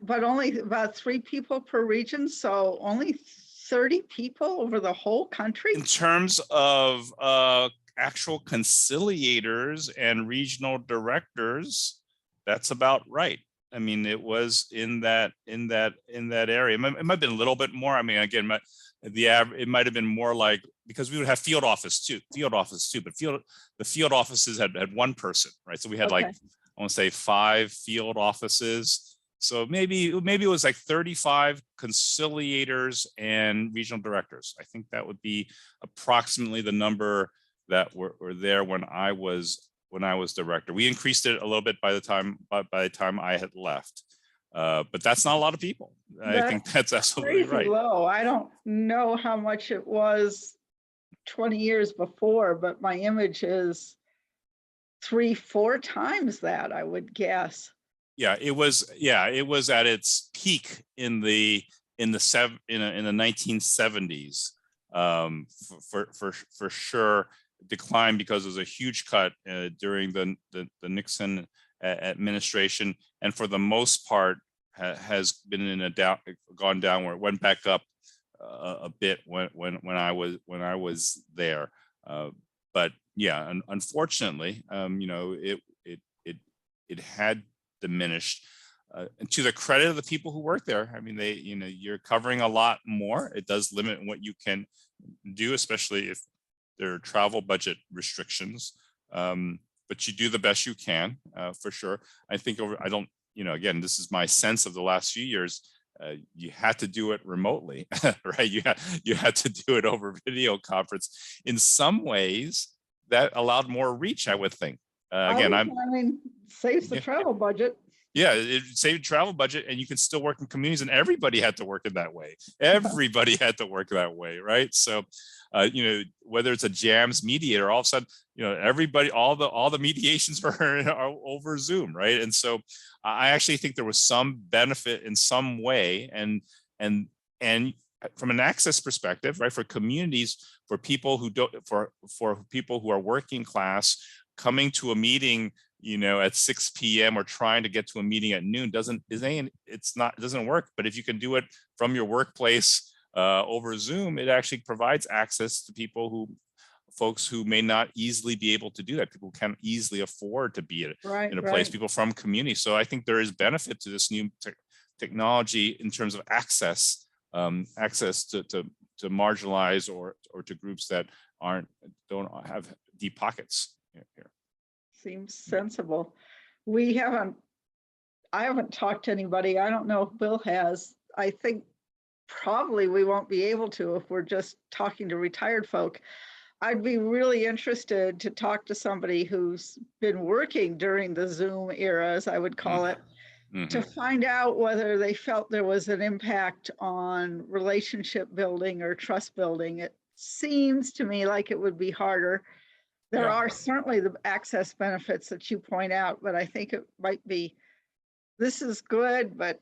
But only about 3 people per region. So only 30 people over the whole country? In terms of actual conciliators and regional directors, that's about right. I mean, it was in that area. It might have been a little bit more. I mean, again, it might have been more like, because we would have field office too, but the field offices had one person, right? So we had like, I want to say 5 field offices. So maybe it was like 35 conciliators and regional directors. I think that would be approximately the number that were there when I was director. We increased it a little bit by the time I had left, but that's not a lot of people. I think that's absolutely right. Low. I don't know how much it was 20 years before, but my image is 3-4 times that, I would guess. Yeah, it was at its peak in the 1970s, for sure. Declined because there was a huge cut during the Nixon administration, and for the most part has been gone down, where it went back up a bit when I was there. But yeah, unfortunately, you know, it had diminished. And to the credit of the people who work there, I mean, you know, you're covering a lot more. It does limit what you can do, especially if there are travel budget restrictions. But you do the best you can, for sure. I think you know, again, this is my sense of the last few years. You had to do it remotely, right? You had to do it over video conference. In some ways, that allowed more reach, I would think. Again, I mean, saves the travel budget. Yeah, it saved travel budget, and you can still work in communities, and everybody had to work in that way. Everybody had to work that way, right? So, you know, whether it's a JAMS mediator, all of a sudden, you know, everybody, all the mediations are over Zoom, right? And so, I actually think there was some benefit in some way, and from an access perspective, right, for communities, for people who don't, for people who are working class, coming to a meeting, you know, at 6 p.m. or trying to get to a meeting at noon doesn't work. But if you can do it from your workplace over Zoom, it actually provides access to folks who may not easily be able to do that. People can't easily afford to be in a place, people from community. So I think there is benefit to this new technology in terms of access to marginalized or to groups that don't have deep pockets here. Seems sensible. I haven't talked to anybody. I don't know if Bill has. I think probably we won't be able to if we're just talking to retired folk. I'd be really interested to talk to somebody who's been working during the Zoom era, as I would call it, to find out whether they felt there was an impact on relationship building or trust building. It seems to me like it would be harder. There are certainly the access benefits that you point out, but I think it might be, this is good, but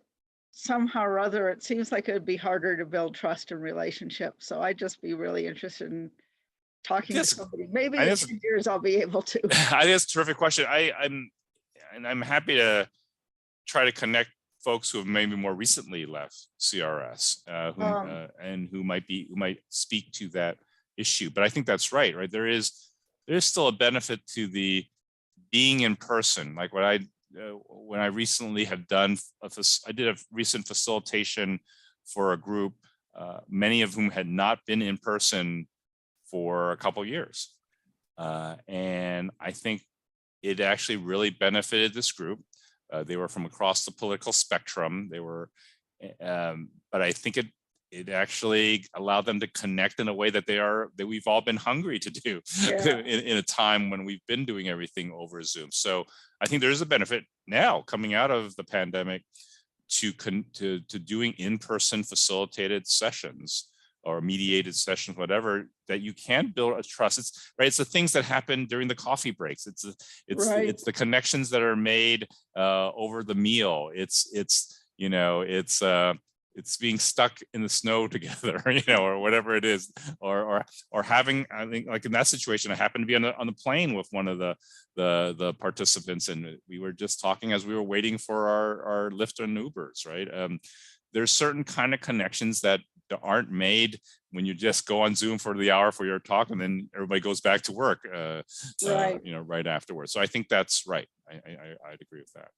somehow or other, it seems like it would be harder to build trust and relationships. So I'd just be really interested in talking to somebody. Maybe in 10 years I'll be able to. I think that's a terrific question. I'm happy to try to connect folks who have maybe more recently left CRS and who might speak to that issue. But I think that's right. There's still a benefit to the being in person. Like when I recently have done, I did a recent facilitation for a group, many of whom had not been in person for a couple of years. And I think it actually really benefited this group. They were from across the political spectrum. But I think it actually allowed them to connect in a way that we've all been hungry to do in a time when we've been doing everything over Zoom. So I think there is a benefit now coming out of the pandemic to doing in-person facilitated sessions or mediated sessions, whatever, that you can build a trust. It's the things that happen during the coffee breaks. It's the connections that are made over the meal. It's being stuck in the snow together, or whatever it is, or having, I think, like in that situation, I happened to be on the plane with one of the participants, and we were just talking as we were waiting for our Lyft and Ubers, right? There's certain kind of connections that aren't made when you just go on Zoom for the hour for your talk and then everybody goes back to work, right afterwards. So I think that's right. I'd agree with that.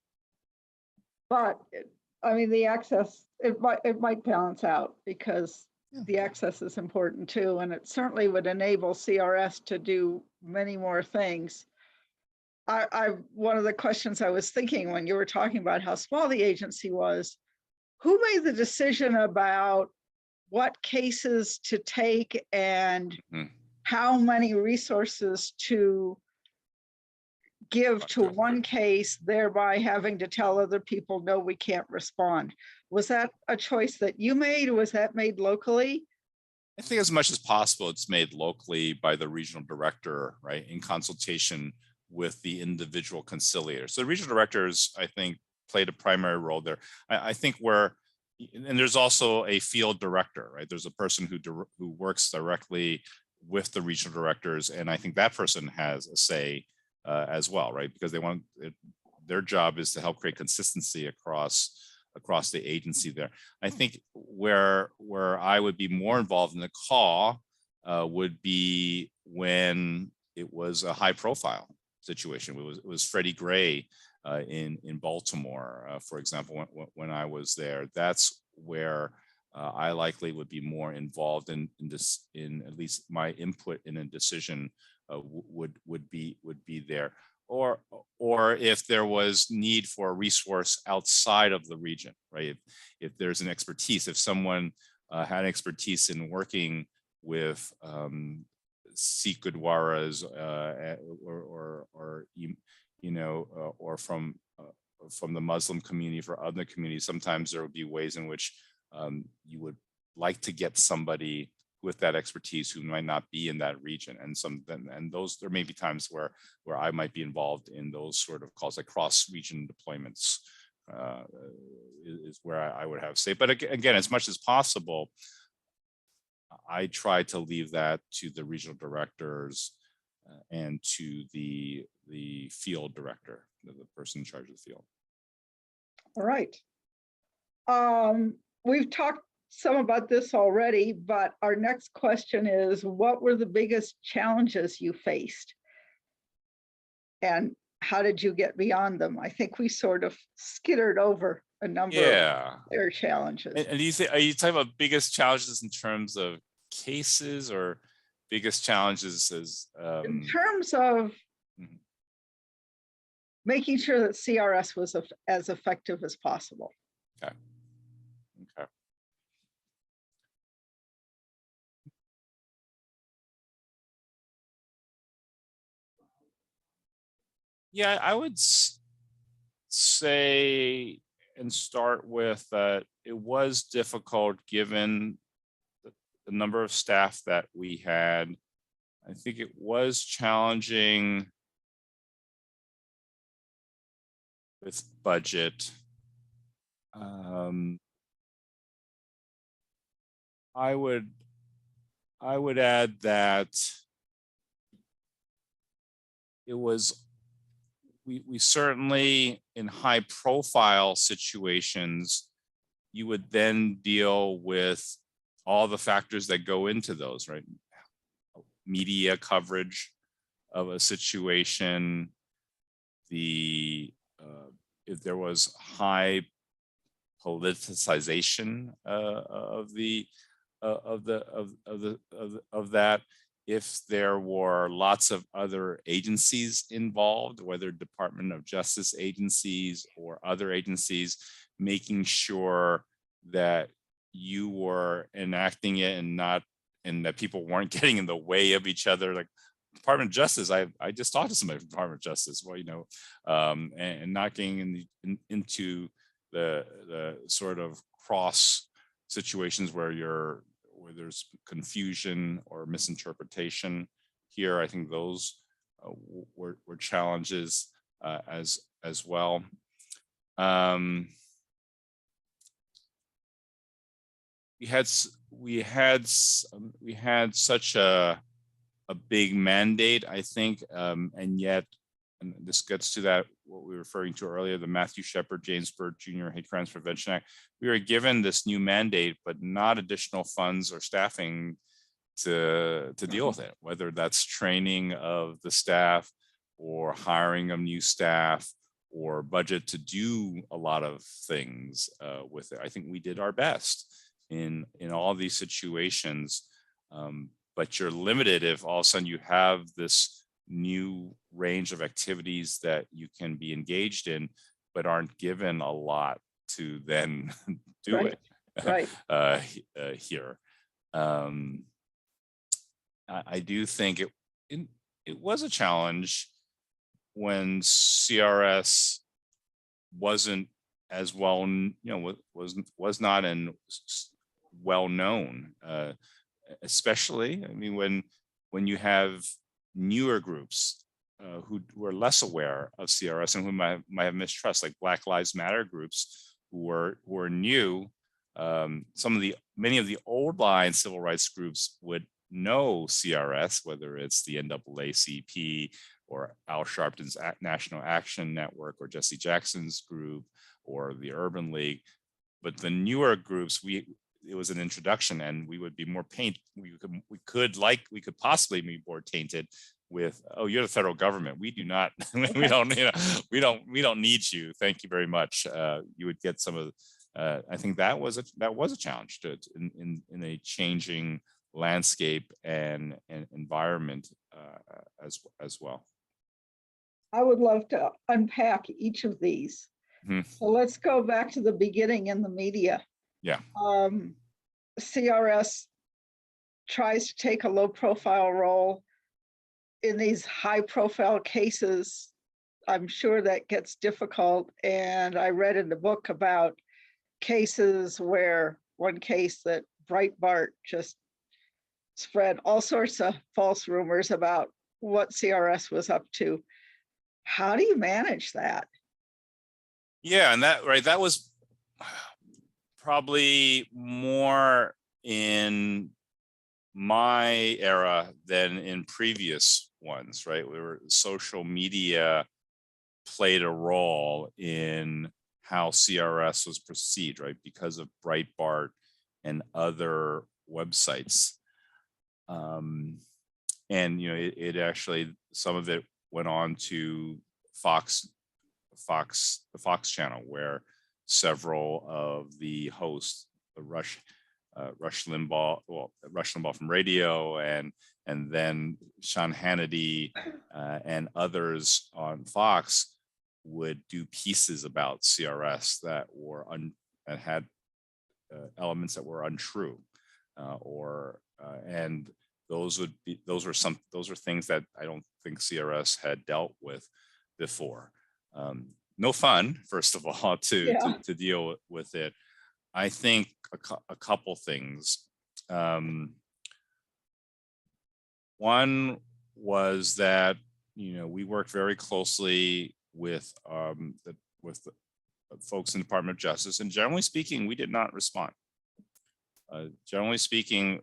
But I mean, the access, it might balance out because the access is important too. And it certainly would enable CRS to do many more things. One of the questions I was thinking when you were talking about how small the agency was, who made the decision about what cases to take and how many resources to give to one case, thereby having to tell other people, no, we can't respond? Was that a choice that you made, or was that made locally? I think as much as possible, it's made locally by the regional director, right, in consultation with the individual conciliator. So the regional directors, I think, played a primary role there. I think and there's also a field director, right? There's a person who works directly with the regional directors, and I think that person has a say as well, right? Because their job is to help create consistency across the agency there. I think where I would be more involved in the call would be when it was a high profile situation. It was Freddie Gray in Baltimore, for example, when I was there. That's where I likely would be more involved in at least my input in a decision would be there. Or if there was need for a resource outside of the region, right? If there's an expertise, if someone had expertise in working with Sikh Gurdwaras or from the Muslim community for other communities, sometimes there would be ways in which you would like to get somebody with that expertise who might not be in that region, and those there may be times where I might be involved in those sort of calls, like cross-region deployments is where I would have say. But again, as much as possible, I try to leave that to the regional directors and to the field director, the person in charge of the field. All right. We've talked some about this already, but our next question is, what were the biggest challenges you faced? And how did you get beyond them? I think we sort of skittered over a number of their challenges. And do you think, are you talking about biggest challenges in terms of cases or biggest challenges is in terms of mhm. making sure that CRS was as effective as possible. Okay. Okay. Yeah, I would say and start with that it was difficult given the number of staff that we had. I think it was challenging with budget. I would add that it was we certainly in high profile situations you would then deal with all the factors that go into those, right? Media coverage of a situation, the if there was high politicization of that, if there were lots of other agencies involved, whether Department of Justice agencies or other agencies, making sure that you were enacting it and that people weren't getting in the way of each other. Like Department of Justice, I just talked to somebody from Department of Justice, well, and not getting into the sort of cross situations where there's confusion or misinterpretation. Here, I think those were challenges as well. We had such a big mandate, I think, and yet, and this gets to that what we were referring to earlier, the Matthew Shepard, James Byrd Jr. Hate Crimes Prevention Act. We were given this new mandate, but not additional funds or staffing to deal with it, whether that's training of the staff or hiring of new staff or budget to do a lot of things with it. I think we did our best in all these situations, but you're limited if all of a sudden you have this new range of activities that you can be engaged in, but aren't given a lot to then do Right. it Right. here. I do think it was a challenge when CRS wasn't as well, was not well known, especially, I mean, when you have newer groups who were less aware of CRS and who might have mistrust, like Black Lives Matter groups who were new. Many of the old line civil rights groups would know CRS, whether it's the NAACP or Al Sharpton's National Action Network or Jesse Jackson's group or the Urban League. But the newer groups, it was an introduction, and we would be more we could possibly be more tainted with, oh, you're the federal government, we do not we don't need you, thank you very much. You would get some of I think that was a challenge in a changing landscape and environment as well. I would love to unpack each of these. Mm-hmm. So let's go back to the beginning in the media. Yeah. CRS tries to take a low profile role in these high profile cases. I'm sure that gets difficult. And I read in the book about cases where one case that Breitbart just spread all sorts of false rumors about what CRS was up to. How do you manage that? Yeah, and that was probably more in my era than in previous ones, right? Social media played a role in how CRS was perceived, right? Because of Breitbart and other websites. And it actually, some of it went on to the Fox channel, where several of the hosts, the Rush Rush Limbaugh from radio, and then Sean Hannity and others on Fox would do pieces about CRS that were that had elements that were untrue, and those are things that I don't think CRS had dealt with before. No fun, first of all, to deal with it. I think a couple things. One was that we worked very closely with the folks in the Department of Justice, and generally speaking, we did not respond. Generally speaking,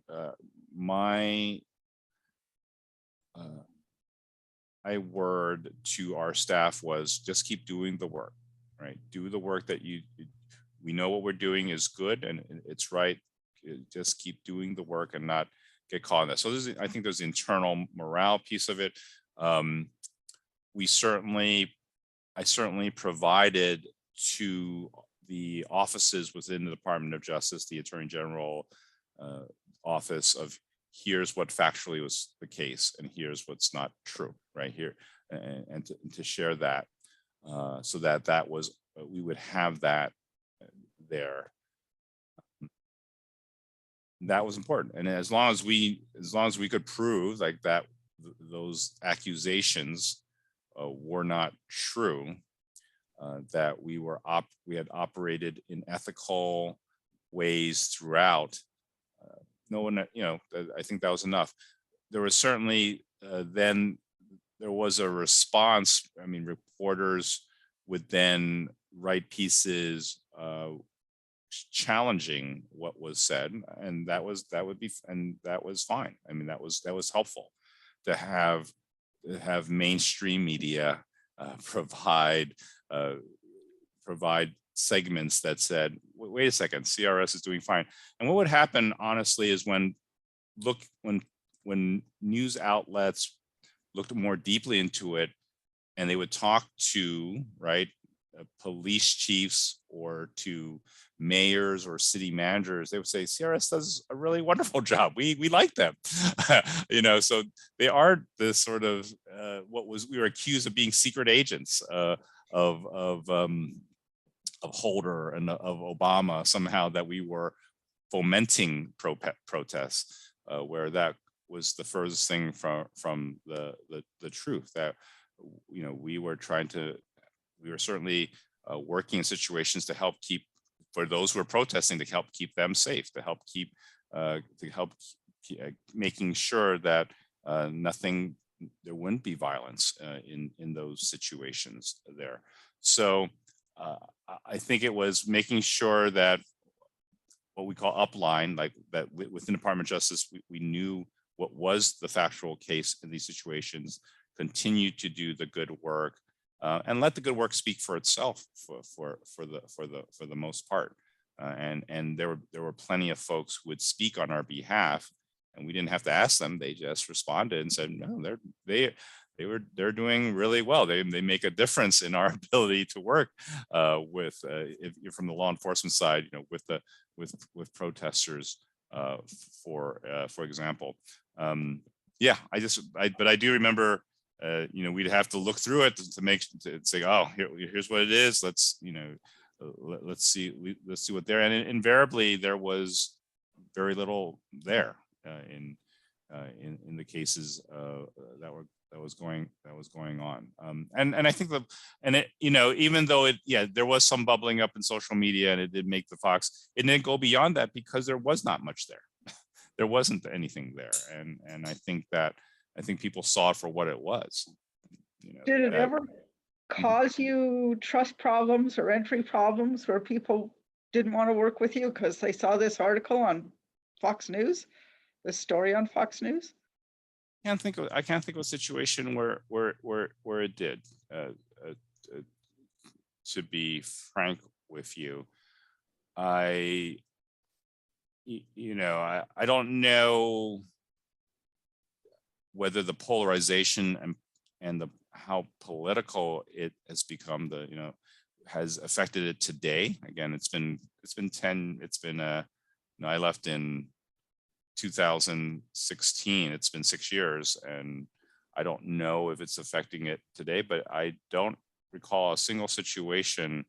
my word to our staff was just keep doing the work, right? Do the work that we know what we're doing is good and it's right. Just keep doing the work and not get caught in that. So I think there's the internal morale piece of it. I certainly provided to the offices within the Department of Justice, the Attorney General office, of here's what factually was the case and here's what's not true right here, and to share that so that was we would have that there. That was important, and as long as we could prove like that those accusations were not true, that we had operated in ethical ways throughout, no one, I think that was enough. There was certainly then there was a response. I mean, reporters would then write pieces challenging what was said, and that was fine. I mean, that was helpful to have mainstream media provide segments that said, wait a second, CRS is doing fine. And what would happen, honestly, is when news outlets looked more deeply into it, and they would talk to police chiefs or to mayors or city managers, they would say CRS does a really wonderful job. We like them, So they are this sort of we were accused of being secret agents of Holder and of Obama somehow, that we were fomenting protests, where that was the furthest thing from the truth. That we were certainly working in situations to help keep, for those who are protesting, to help keep them safe, to help keep making sure that there wouldn't be violence in those situations there. So I think it was making sure that what we call upline, like that within the Department of Justice, we knew what was the factual case in these situations, continue to do the good work, and let the good work speak for itself for the most part. And there were plenty of folks who would speak on our behalf, and we didn't have to ask them. They just responded and said, no, they're doing really well. They make a difference in our ability to work with, if you're from the law enforcement side, with protesters, for example. But I do remember, we'd have to look through it to say, oh, here's what it is. Let's see what there. And invariably, there was very little there in the cases that was going on. And I think even though there was some bubbling up in social media, and it did make the Fox, it didn't go beyond that because there was not much there. There wasn't anything there, and I think people saw it for what it was. Did it ever cause you trust problems or entry problems where people didn't want to work with you because they saw this article on Fox News, this story on Fox News? I can't think of a situation where it did. To be frank with you, I don't know whether the polarization and how political it has become has affected it today. Again, it's been I left in 2016. It's been 6 years, and I don't know if it's affecting it today, but I don't recall a single situation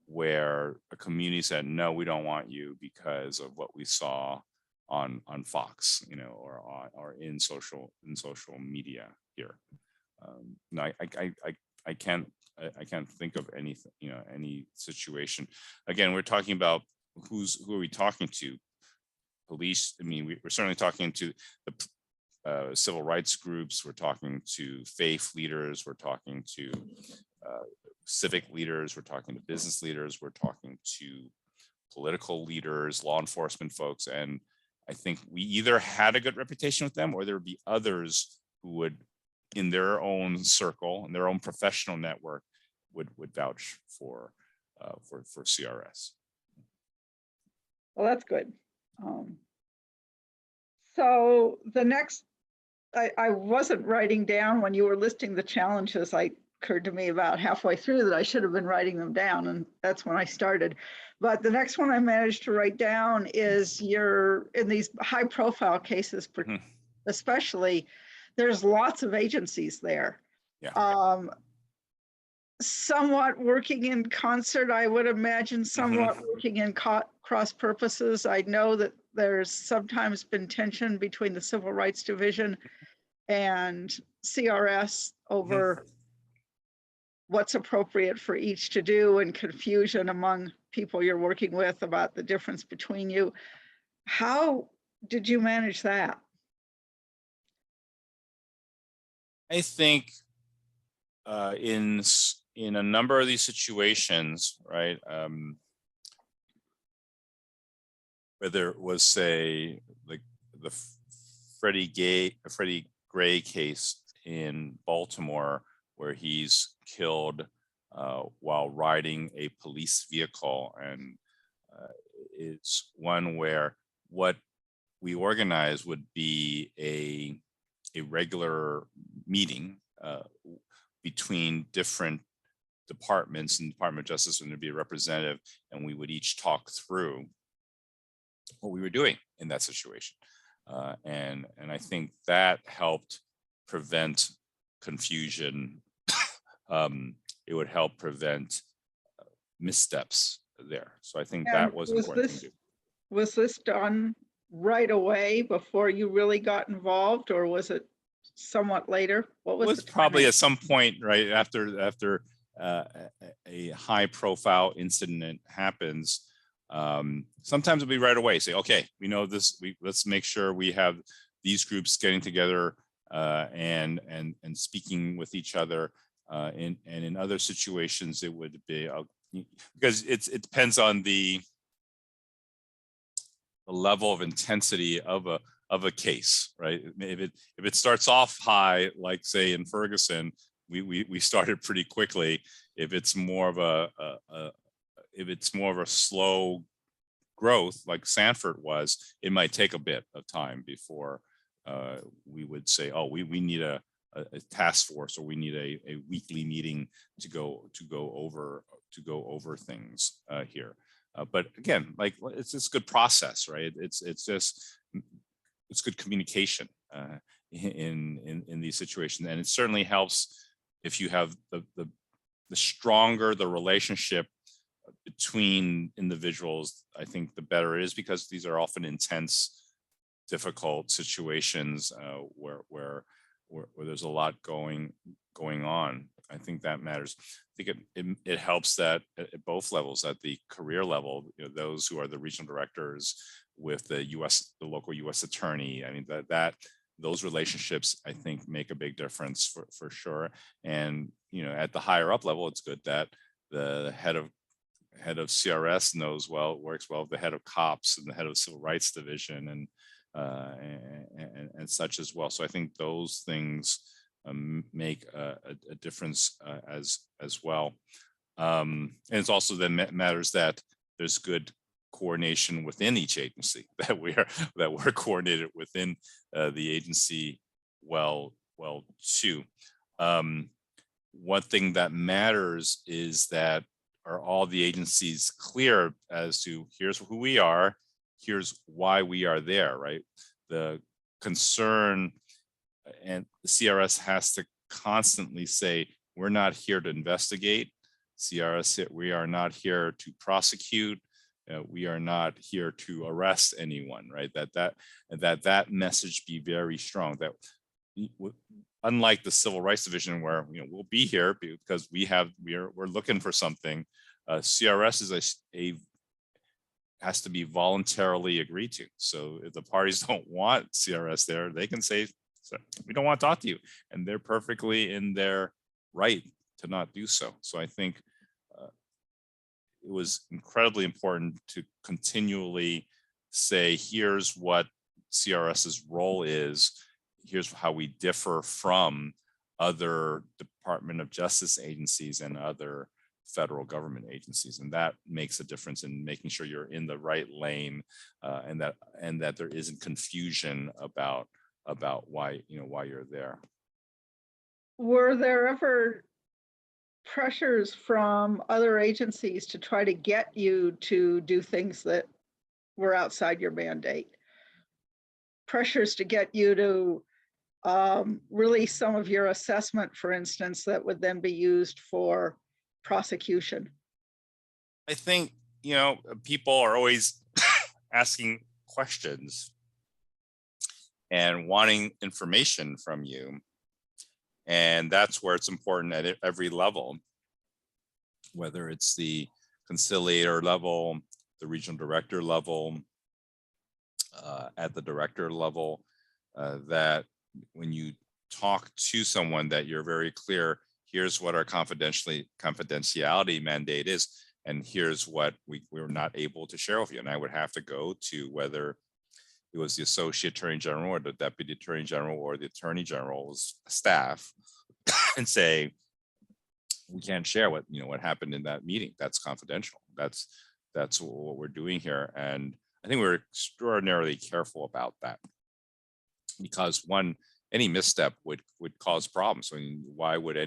where a community said, no, we don't want you because of what we saw on Fox, or in social media here. No, I can't think of anything, any situation. Again, we're talking about who are we talking to? Police. I mean, we're certainly talking to the civil rights groups. We're talking to faith leaders. We're talking to civic leaders. We're talking to business leaders. We're talking to political leaders, law enforcement folks. And I think we either had a good reputation with them, or there would be others who would, in their own circle, in their own professional network, would vouch for CRS. Well, that's good. So the next, I wasn't writing down when you were listing the challenges. I occurred to me about halfway through that I should have been writing them down, and that's when I started. But the next one I managed to write down is you're in these high profile cases, especially, there's lots of agencies there. Yeah. Somewhat working in concert, I would imagine, somewhat working in cross purposes. I know that there's sometimes been tension between the Civil Rights Division and CRS over what's appropriate for each to do, and confusion among people you're working with about the difference between you. How did you manage that? I think in a number of these situations, right, whether it was, say, like the Freddie Gray case in Baltimore, where he's killed while riding a police vehicle, and it's one where what we organized would be a regular meeting between different departments, and Department of Justice would be a representative, and we would each talk through what we were doing in that situation. And I think that helped prevent confusion. It would help prevent missteps there. So I think that was important to do. Was this done right away before you really got involved, or was it somewhat later? What was it? Probably at some point, right after a high profile incident happens. Sometimes it'll be right away. Say, okay, we know this. Let's make sure we have these groups getting together and speaking with each other. And in other situations, it would be because it depends on the level of intensity of a case, right? If it starts off high, like say in Ferguson, we started pretty quickly. If it's more of a slow growth, like Sanford was, it might take a bit of time before we would say, oh, we need a task force, or we need a weekly meeting to go over things here. But again, like it's good process, right? It's good communication in these situations, and it certainly helps if you have the stronger the relationship between individuals. I think the better it is, because these are often intense, difficult situations where there's a lot going on. I think that matters. I think it helps that at both levels, at the career level, those who are the regional directors with the local U.S. attorney. I mean, those relationships, I think, make a big difference for sure. And at the higher up level, it's good that the head of CRS works well with the head of cops and the head of civil rights division and such as well. So I think those things make a difference as well. And it's also then matters that there's good coordination within each agency, that we're coordinated within the agency well too. One thing that matters is that are all the agencies clear as to here's who we are, here's why we are there, right? The concern, and the CRS has to constantly say, we're not here to investigate. CRS, we are not here to prosecute. We are not here to arrest anyone, right? That message be very strong. That unlike the Civil Rights Division, where we'll be here because we're looking for something. CRS is has to be voluntarily agreed to. So if the parties don't want CRS there, they can say, we don't want to talk to you, and they're perfectly in their right to not do so. So I think it was incredibly important to continually say, here's what CRS's role is, here's how we differ from other Department of Justice agencies and other federal government agencies, and that makes a difference in making sure you're in the right lane, and that there isn't confusion about why you're there. Were there ever pressures from other agencies to try to get you to do things that were outside your mandate? Pressures to get you to release some of your assessment, for instance, that would then be used for prosecution? I think, people are always asking questions and wanting information from you. And that's where it's important at every level, whether it's the conciliator level, the regional director level, at the director level, that when you talk to someone, that you're very clear, here's what our confidentiality mandate is, and here's what we're not able to share with you. And I would have to go to whether it was the Associate Attorney General or the Deputy Attorney General or the Attorney General's staff and say, we can't share what happened in that meeting. That's confidential. That's what we're doing here. And I think we're extraordinarily careful about that, because any misstep would cause problems. I mean, why would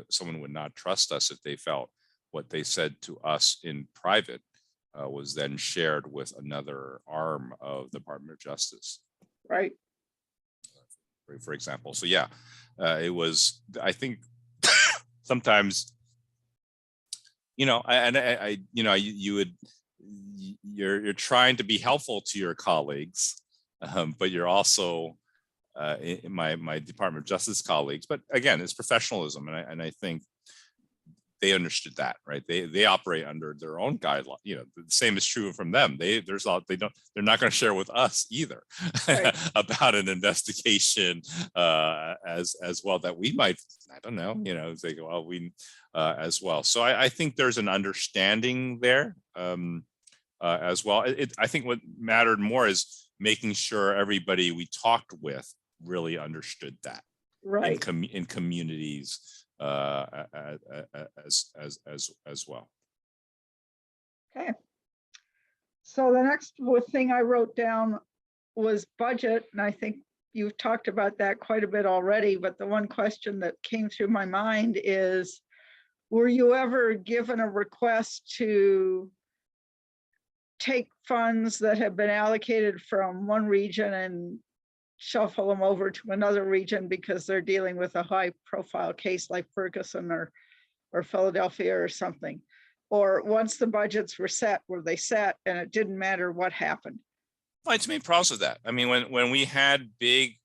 someone would not trust us if they felt what they said to us in private was then shared with another arm of the Department of Justice, right? For example. So yeah, it was. I think sometimes, you're trying to be helpful to your colleagues, but you're also my Department of Justice colleagues. But again, it's professionalism, and I think they understood that, right? They operate under their own guideline. The same is true from them. They're not going to share with us either, right, about an investigation as well that we might, I don't know, say, well, we as well. So I think there's an understanding there as well. I think what mattered more is making sure everybody we talked with really understood that, right, in communities as well. Okay. So the next thing I wrote down was budget, and I think you've talked about that quite a bit already, but the one question that came through my mind is, were you ever given a request to take funds that have been allocated from one region and shuffle them over to another region because they're dealing with a high profile case like Ferguson or Philadelphia or something? Or once the budgets were they set and it didn't matter what happened? Well, it's made problems with that. I mean, when we had big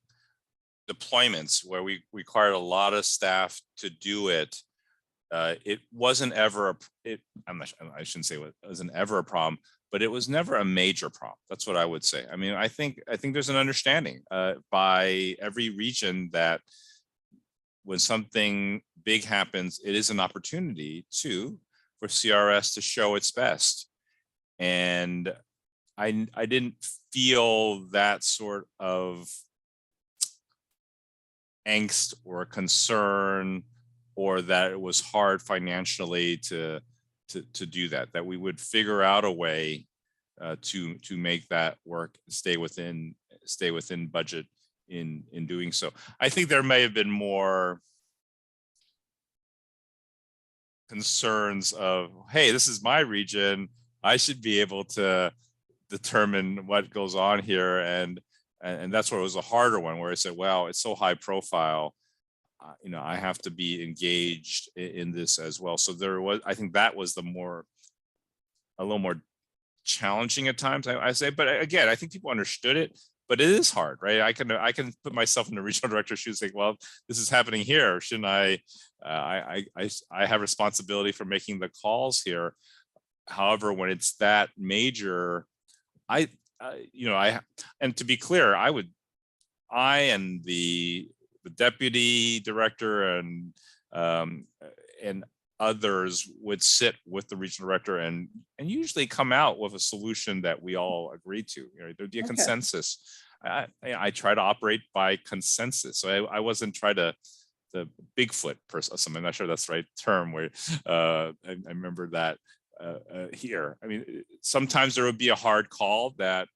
deployments where we required a lot of staff to do it, it wasn't ever I shouldn't say it wasn't ever a problem, but it was never a major problem. That's what I would say. I mean, I think there's an understanding by every region that when something big happens, it is an opportunity for CRS to show its best. And I didn't feel that sort of angst or concern, or that it was hard financially to do that we would figure out a way to make that work, stay within budget in doing so. I think there may have been more concerns of, hey, this is my region, I should be able to determine what goes on here, and that's where it was a harder one, where I said, well, it's so high profile, I have to be engaged in this as well. So I think that was a little more challenging at times, I say. But again, I think people understood it, but it is hard, right? I can put myself in the regional director's shoes, think, well, this is happening here. Shouldn't I have responsibility for making the calls here. However, when it's that major, and to be clear, I and the deputy director and others would sit with the regional director and usually come out with a solution that we all agreed to. There'd be a consensus. I try to operate by consensus, so I wasn't trying to the Bigfoot person. I'm not sure that's the right term. Where I remember that here. I mean, sometimes there would be a hard call that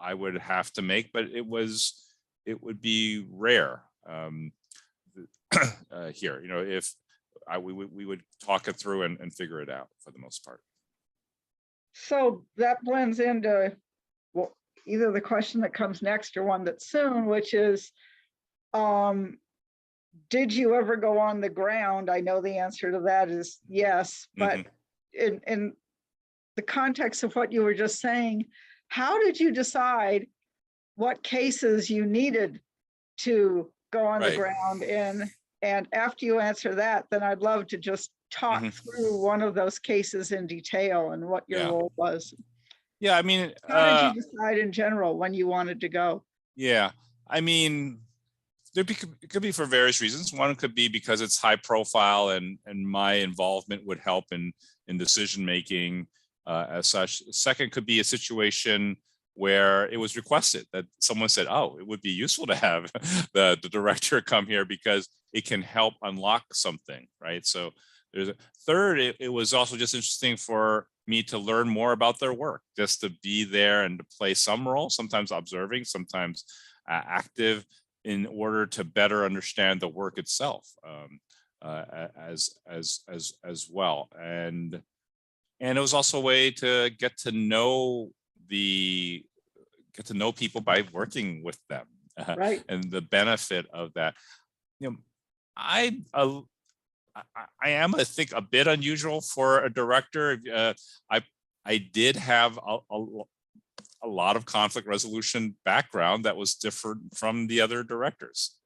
I would have to make, but it would be rare here. If we would talk it through and figure it out for the most part. So that blends into, well, either the question that comes next or one that's soon, which is, did you ever go on the ground? I know the answer to that is yes, but in the context of what you were just saying, how did you decide what cases you needed to go on the ground in? And after you answer that, then I'd love to just talk through one of those cases in detail and what your role was. Yeah, I mean, how did you decide in general when you wanted to go? Yeah, I mean, it could be for various reasons. One could be because it's high profile and my involvement would help in decision making as such. Second could be a situation where it was requested, that someone said, oh, it would be useful to have the director come here because it can help unlock something, right? So there's a third, it was also just interesting for me to learn more about their work, just to be there and to play some role, sometimes observing, sometimes active, in order to better understand the work itself as well. And it was also a way to get to know people by working with them, right? And the benefit of that. I am, I think, a bit unusual for a director. I did have a lot of conflict resolution background that was different from the other directors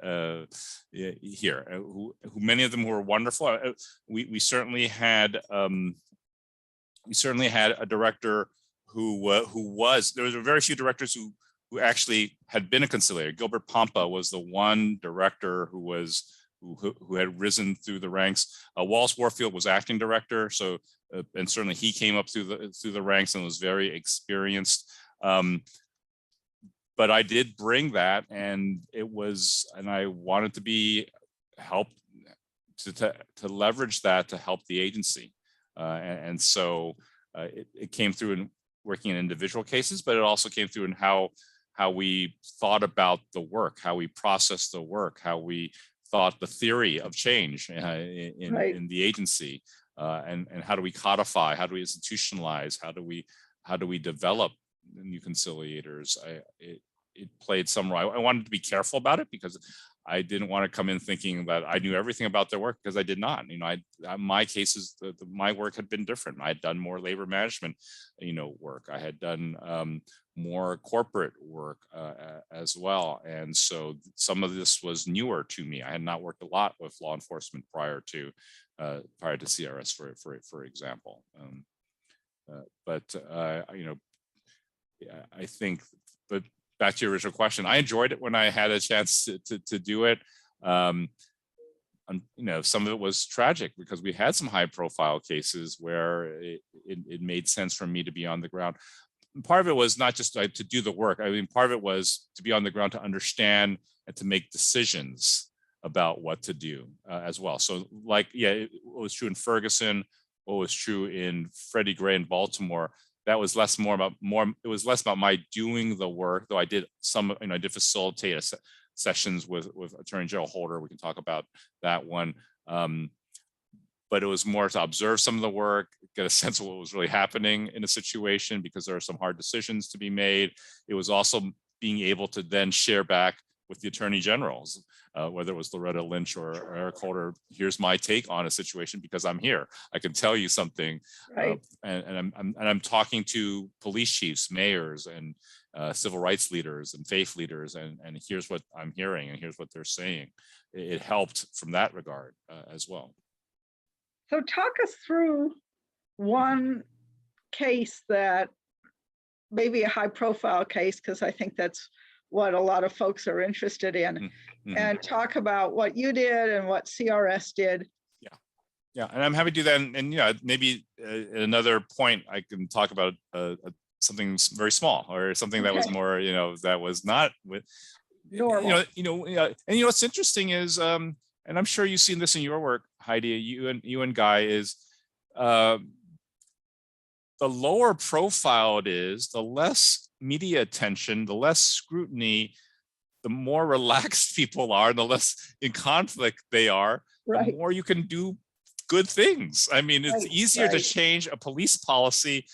here, who many of them were wonderful. We certainly had a director who was, there was very few directors who actually had been a conciliator. Gilbert Pompa was the one director who had risen through the ranks. Wallace Warfield was acting director, so and certainly he came up through the ranks and was very experienced. But I did bring that, and I wanted to be helped to leverage that to help the agency, and so it came through in working in individual cases, but it also came through in how we thought about the work, how we processed the work, how we thought the theory of change in the agency, and how do we codify, how do we institutionalize, how do we develop new conciliators. It played some role. I wanted to be careful about it because I didn't want to come in thinking that I knew everything about their work, because I did not. My cases, my work had been different. I had done more labor management, work. I had done more corporate work as well, and so some of this was newer to me. I had not worked a lot with law enforcement prior to CRS, for example. I think, but back to your original question, I enjoyed it when I had a chance to do it. Some of it was tragic because we had some high profile cases where it made sense for me to be on the ground. And part of it was not just to do the work. I mean, part of it was to be on the ground to understand and to make decisions about what to do as well. So it was true in Ferguson, what was true in Freddie Gray in Baltimore. That was less about my doing the work, though I did I did facilitate sessions with Attorney General Holder. We can talk about that one. but it was more to observe some of the work, get a sense of what was really happening in a situation, because there are some hard decisions to be made. It was also being able to then share back with the attorney generals, whether it was Loretta Lynch or Eric Holder. Here's my take on a situation because I'm here. I can tell you something, Right. and I'm talking to police chiefs, mayors, and civil rights leaders and faith leaders, and here's what I'm hearing, and here's what they're saying. It helped from that regard as well. So talk us through one case that maybe a high profile case, because I think that's what a lot of folks are interested in, Mm-hmm. and talk about what you did and what CRS did. Yeah, and I'm happy to do that. And maybe at another point I can talk about something very small, or something that was more, that was not with normal. And what's interesting is, and I'm sure you've seen this in your work, Heidi, you and Guy, is the lower profile it is, the less media attention, the less scrutiny, the more relaxed people are, the less in conflict they are, the more you can do good things. I mean, it's easier to change a police policy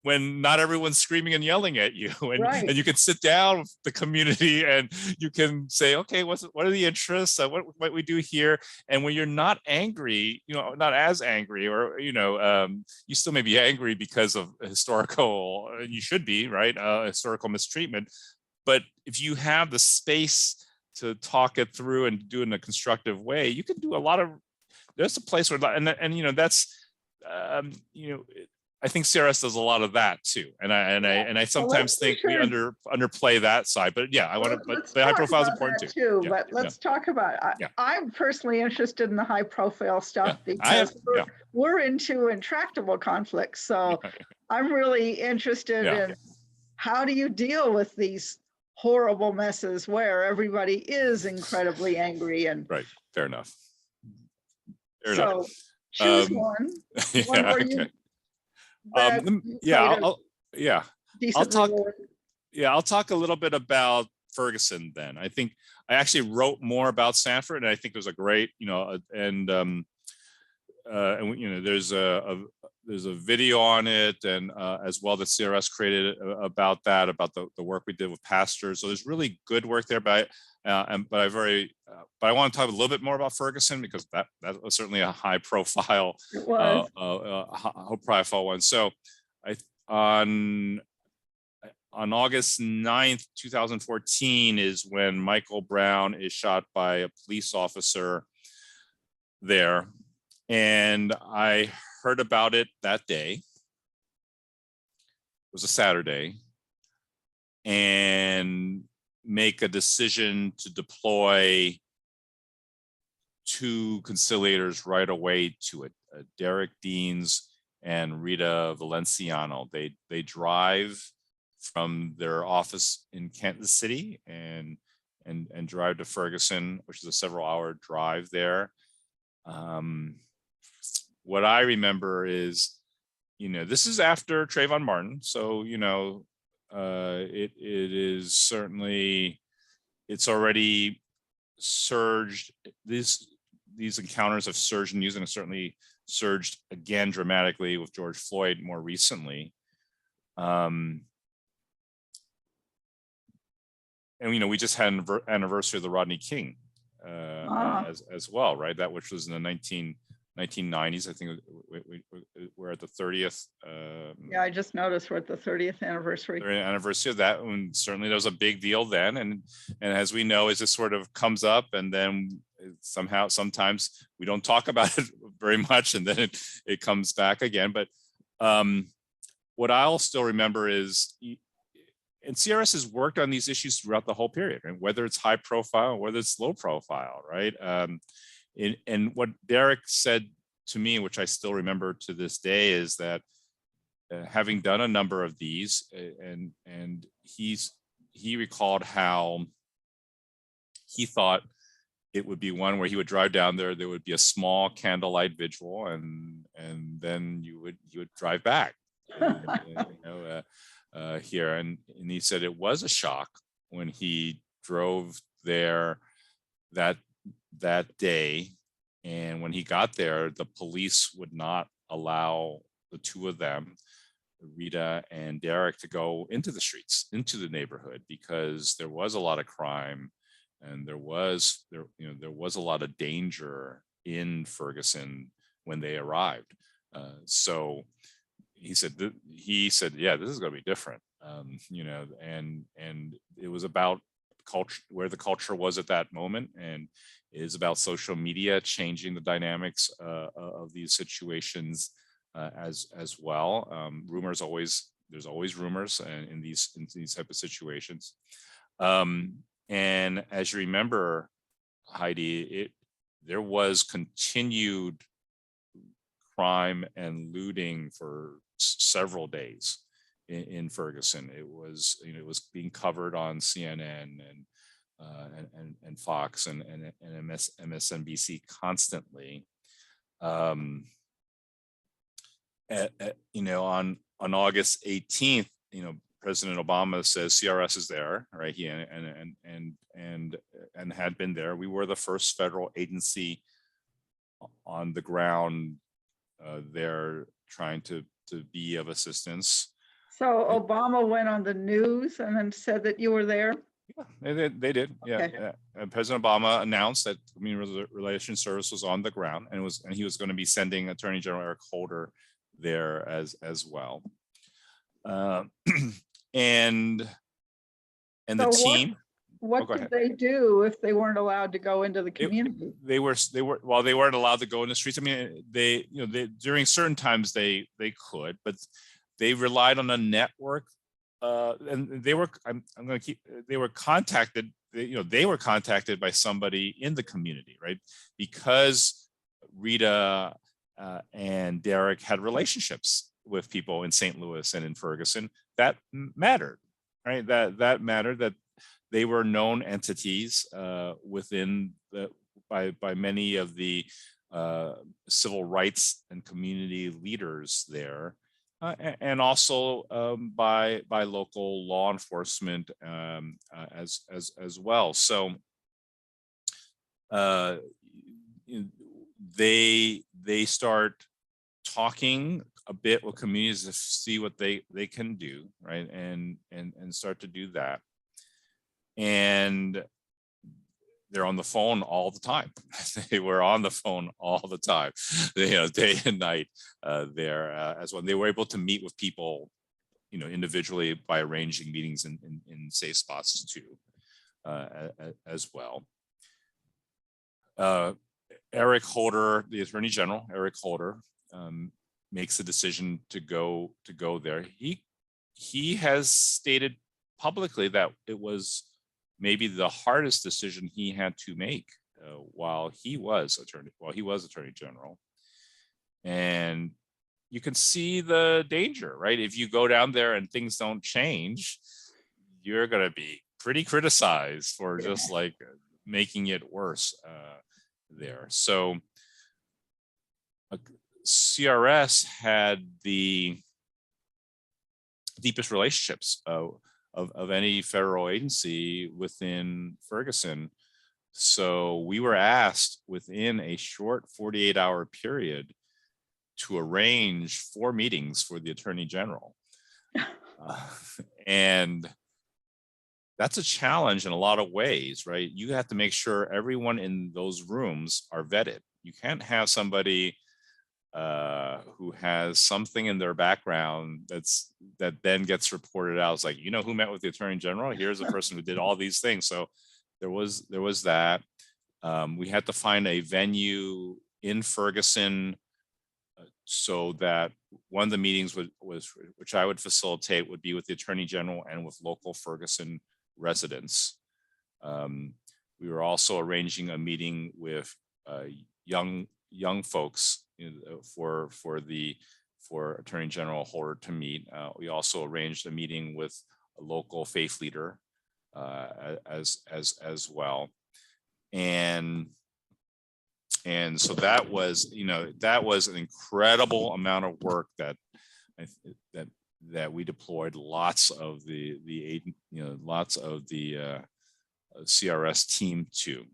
when not everyone's screaming and yelling at you, and you can sit down with the community and you can say, okay, what are the interests? What we do here? And when you're not angry, not as angry, or you still may be angry because of historical, you should be, right, historical mistreatment. But if you have the space to talk it through and do it in a constructive way, you can do a lot of. There's a place where, and that's, I think CRS does a lot of that too, and I sometimes think we underplay that side. But yeah, I want to. But the high profile is important too. But let's talk about it. I'm personally interested in the high profile stuff because we're into intractable conflicts. So I'm really interested in how do you deal with these horrible messes where everybody is incredibly angry and fair enough. So choose one. I'll talk a little bit about Ferguson then. I think I actually wrote more about Sanford, and I think it was a great, there's a video on it, and as well that CRS created about that, about the work we did with pastors. So there's really good work there, but I want to talk a little bit more about Ferguson, because that was certainly a high profile one. So on August 9th, 2014 is when Michael Brown is shot by a police officer there. And I heard about it that day. It was a Saturday. And make a decision to deploy 2 conciliators right away to it, Derek Deans and Rita Valenciano. They drive from their office in Kansas City and drive to Ferguson, which is a several-hour drive there. What I remember is, this is after Trayvon Martin, so it is certainly, it's already surged. These encounters have surged in news, and have certainly surged again dramatically with George Floyd more recently. And we just had an anniversary of the Rodney King as well, right? That which was in the 1990s. I think we're at the 30th. I just noticed we're at the 30th anniversary. 30th anniversary of that, and certainly there was a big deal then. And as we know, as this sort of comes up, and then sometimes we don't talk about it very much, and then it comes back again. But what I'll still remember is, and CRS has worked on these issues throughout the whole period, and whether it's high profile, whether it's low profile, right? And what Derek said to me, which I still remember to this day, is that having done a number of these, and he recalled how he thought it would be one where he would drive down there would be a small candlelight vigil, and then you would drive back here. And he said it was a shock when he drove there that day, And when he got there, the police would not allow the two of them, Rita and Derek, to go into the streets, into the neighborhood, because there was a lot of crime, and there was a lot of danger in Ferguson when they arrived. So he said, yeah, this is going to be different. And it was about culture, where the culture was at that moment, and it is about social media changing the dynamics of these situations as well. There's always rumors in these type of situations. And as you remember, Heidi, there was continued crime and looting for several days in Ferguson. It was being covered on CNN and Fox and MSNBC constantly. On August 18th, President Obama says CRS is there, right? He and had been there. We were the first federal agency on the ground there trying to be of assistance. So Obama went on the news and then said that you were there? Yeah, they did. Okay. Yeah. President Obama announced that Community Relations Service was on the ground, and he was going to be sending Attorney General Eric Holder there as well. And the team. What did they do if they weren't allowed to go into the community? They weren't allowed to go in the streets. I mean, they during certain times they could, but they relied on a network, and they were contacted. They were contacted by somebody in the community, right? Because Rita and Derek had relationships with people in St. Louis and in Ferguson. That mattered, right? That mattered. That they were known entities within by many of the civil rights and community leaders there, and also by local law enforcement as well. So they start talking a bit with communities to see what they can do, right, and start to do that. And they're on the phone all the time. They were on the phone all the time, day and night there as well. They were able to meet with people, individually by arranging meetings in safe spots too, as well. Eric Holder, the Attorney General, Eric Holder, makes the decision to go there. He has stated publicly that it was maybe the hardest decision he had to make while he was Attorney General. And you can see the danger, right? If you go down there and things don't change, you're going to be pretty criticized for just like making it worse there. So CRS had the deepest relationships of any federal agency within Ferguson. So we were asked within a short 48-hour period to arrange 4 meetings for the Attorney General. And that's a challenge in a lot of ways, right? You have to make sure everyone in those rooms are vetted. You can't have somebody who has something in their background that then gets reported out. It's like, who met with the Attorney General? Here's a person who did all these things. So there was that. We had to find a venue in Ferguson so that one of the meetings which I would facilitate would be with the Attorney General and with local Ferguson residents. We were also arranging a meeting with young folks for Attorney General Holder to meet. We also arranged a meeting with a local faith leader as well, and so that was an incredible amount of work that we deployed lots of the CRS team to.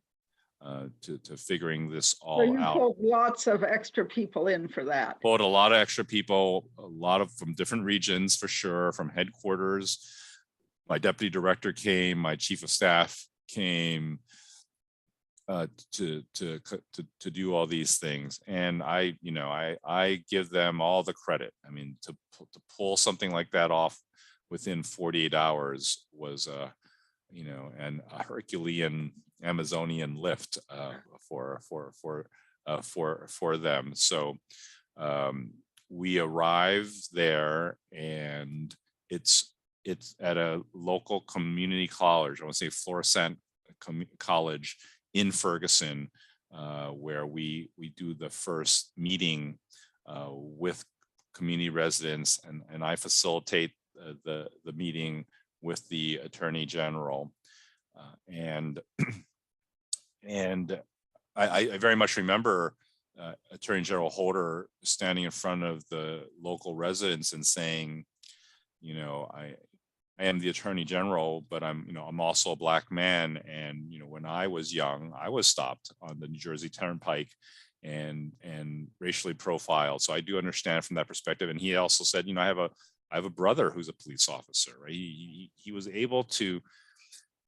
to figuring this So all you out. pulled lots of extra people in for that. Pulled a lot of extra people, a lot of from different regions for sure, from headquarters. My deputy director came, my chief of staff came to do all these things, and I give them all the credit. I mean, to pull something like that off within 48 hours was and a Herculean Amazonian lift for them. So we arrived there, and it's at a local community college. I want to say Florissant College in Ferguson, where we do the first meeting with community residents, and I facilitate the meeting with the Attorney General, and I very much remember Attorney General Holder standing in front of the local residents and saying, I am the Attorney General, but I'm also a Black man, and when I was young, I was stopped on the New Jersey Turnpike and racially profiled. So I do understand from that perspective. And he also said, I have a brother who's a police officer, right? He was able to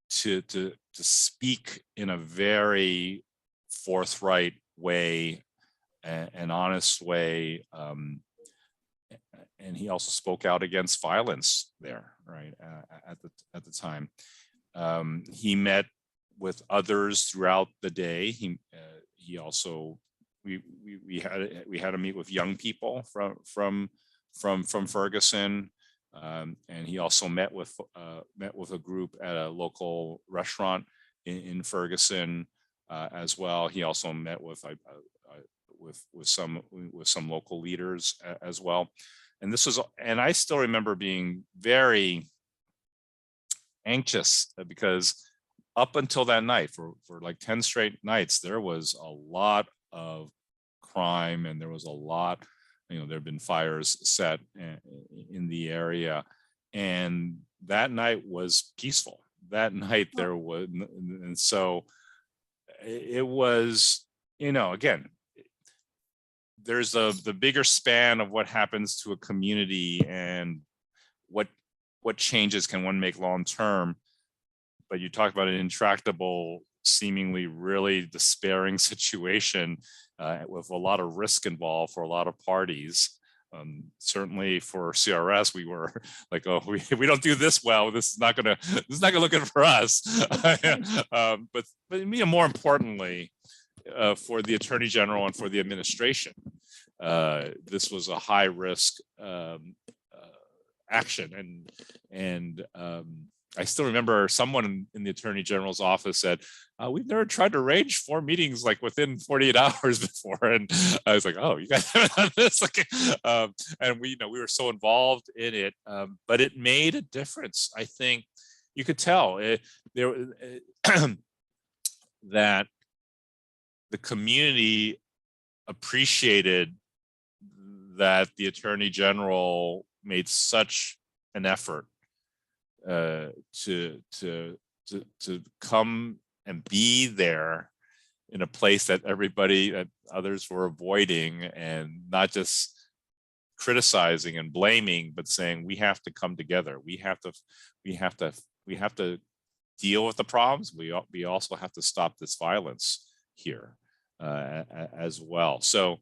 speak in a very forthright way, an honest way, and he also spoke out against violence there, right? At the time, he met with others throughout the day. He also we had to meet with young people from Ferguson, and he also met with a group at a local restaurant in Ferguson as well. He also met with some local leaders as well. And I still remember being very anxious because up until that night, for like 10 straight nights, there was a lot of crime, and there was a lot, there have been fires set in the area, and that night was peaceful. That night there was, and so it was, again, there's the bigger span of what happens to a community and what changes can one make long term. But you talked about an intractable, seemingly really despairing situation with a lot of risk involved for a lot of parties. Certainly for CRS, we were like, oh, we don't do this well. This is not gonna look good for us. But more importantly, for the Attorney General and for the administration, this was a high risk action, and I still remember someone in the Attorney General's office said, we've never tried to arrange 4 meetings like within 48 hours before. And I was like, oh, you guys haven't done this? And we were so involved in it, but it made a difference. I think you could tell that the community appreciated that the Attorney General made such an effort to come and be there in a place that others were avoiding, and not just criticizing and blaming, but saying we have to come together. We have to deal with the problems. We also have to stop this violence here as well. So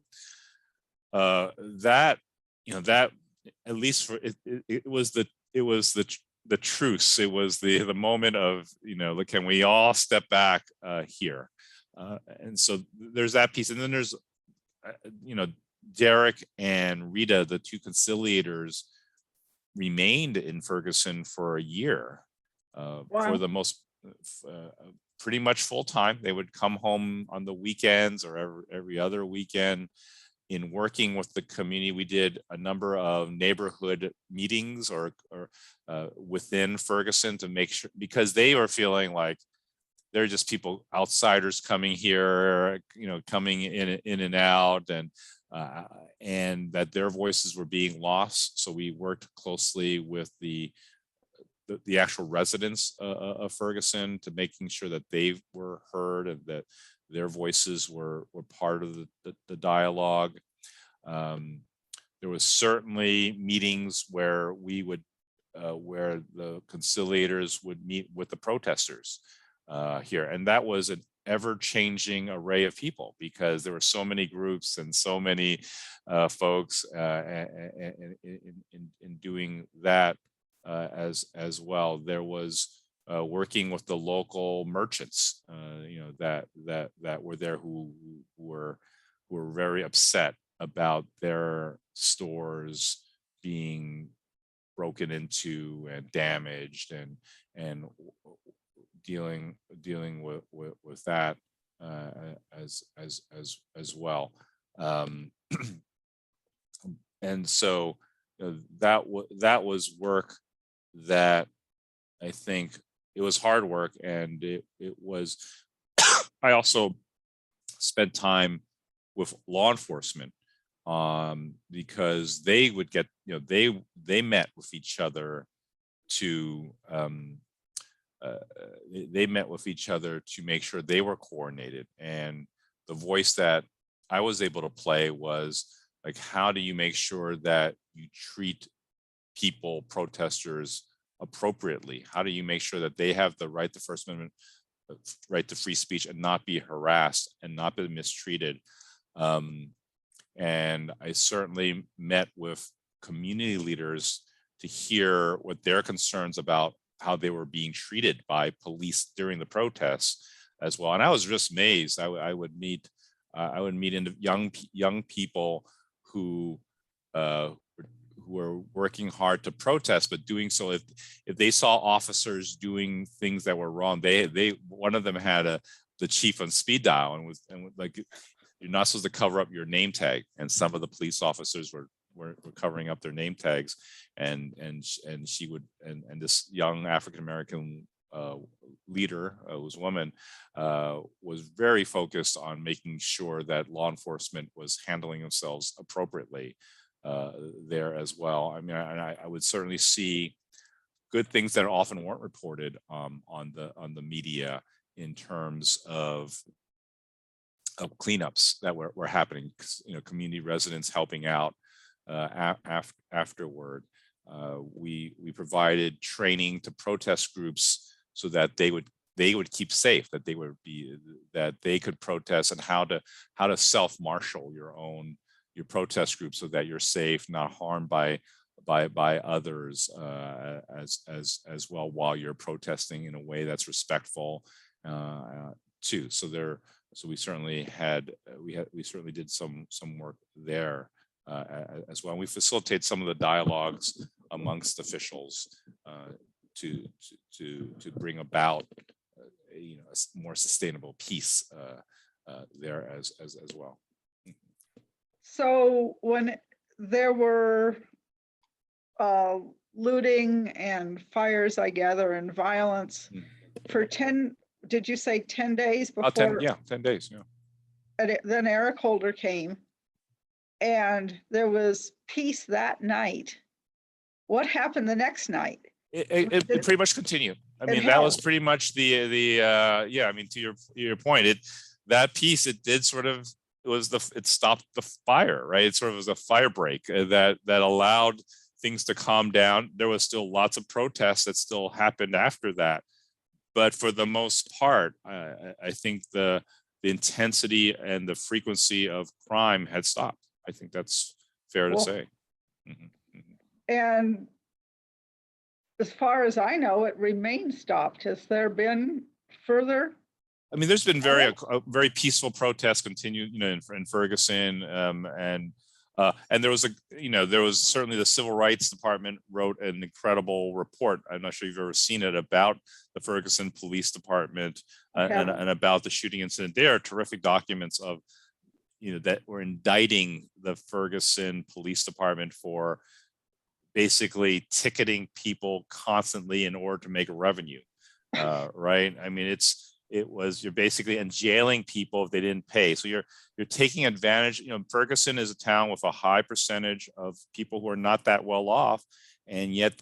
that at least for it was the truce. It was the moment of, can we all step back here? And so there's that piece. And then there's, Derek and Rita, the 2 conciliators, remained in Ferguson for a year for the most, pretty much full time. They would come home on the weekends or every other weekend. In working with the community, we did a number of neighborhood meetings or within Ferguson to make sure, because they were feeling like they're just people, outsiders coming here, coming in and out, and that their voices were being lost. So we worked closely with the actual residents of Ferguson to making sure that they were heard, and that their voices were part of the dialogue. There was certainly meetings where we would, where the conciliators would meet with the protesters here. And that was an ever-changing array of people because there were so many groups and so many folks in doing that as well. There was working with the local merchants, that were there who were very upset about their stores being broken into and damaged, and dealing with that as well. And so that was work that I think it was hard work, and it was. I also spent time with law enforcement because they would get, they met with each other to make sure they were coordinated. And the voice that I was able to play was like, how do you make sure that you treat people, protesters, appropriately? How do you make sure that they have the right to First Amendment, right to free speech, and not be harassed and not be mistreated? And I certainly met with community leaders to hear what their concerns about how they were being treated by police during the protests as well. And I was just amazed. I would meet young people who were working hard to protest, but doing so, if they saw officers doing things that were wrong, one of them had the chief on speed dial and was like, you're not supposed to cover up your name tag. And some of the police officers were covering up their name tags, and she would, and this young African-American leader, was a woman, was very focused on making sure that law enforcement was handling themselves appropriately there as well. I mean, I would certainly see good things that often weren't reported on the media in terms of cleanups that were happening, community residents helping out afterward. We provided training to protest groups so that they would keep safe, that they could protest, and how to self-marshal your protest group so that you're safe, not harmed by others as well, while you're protesting in a way that's respectful too. So we certainly did some work there as well. And we facilitate some of the dialogues amongst officials to bring about a more sustainable peace there as well. So when there were looting and fires, I gather, and violence for 10, did you say 10 days before? 10 days, yeah. And then Eric Holder came, and there was peace that night. What happened the next night? It pretty much continued. I mean, that was pretty much the I mean, to your point, that piece, it did sort of, it stopped the fire, right? It sort of was a fire break that allowed things to calm down. There was still lots of protests that still happened after that, but for the most part, I think the intensity and the frequency of crime had stopped. I think that's fair to say. Mm-hmm. And as far as I know, it remains stopped. Has there been further? I mean, there's been very peaceful protests continue, in Ferguson, and there was certainly the Civil Rights Department wrote an incredible report. I'm not sure if you've ever seen it, about the Ferguson Police Department and about the shooting incident. There are terrific documents of, that were indicting the Ferguson Police Department for basically ticketing people constantly in order to make a revenue, right? I mean, you're basically jailing people if they didn't pay. So you're taking advantage. Ferguson is a town with a high percentage of people who are not that well off, and yet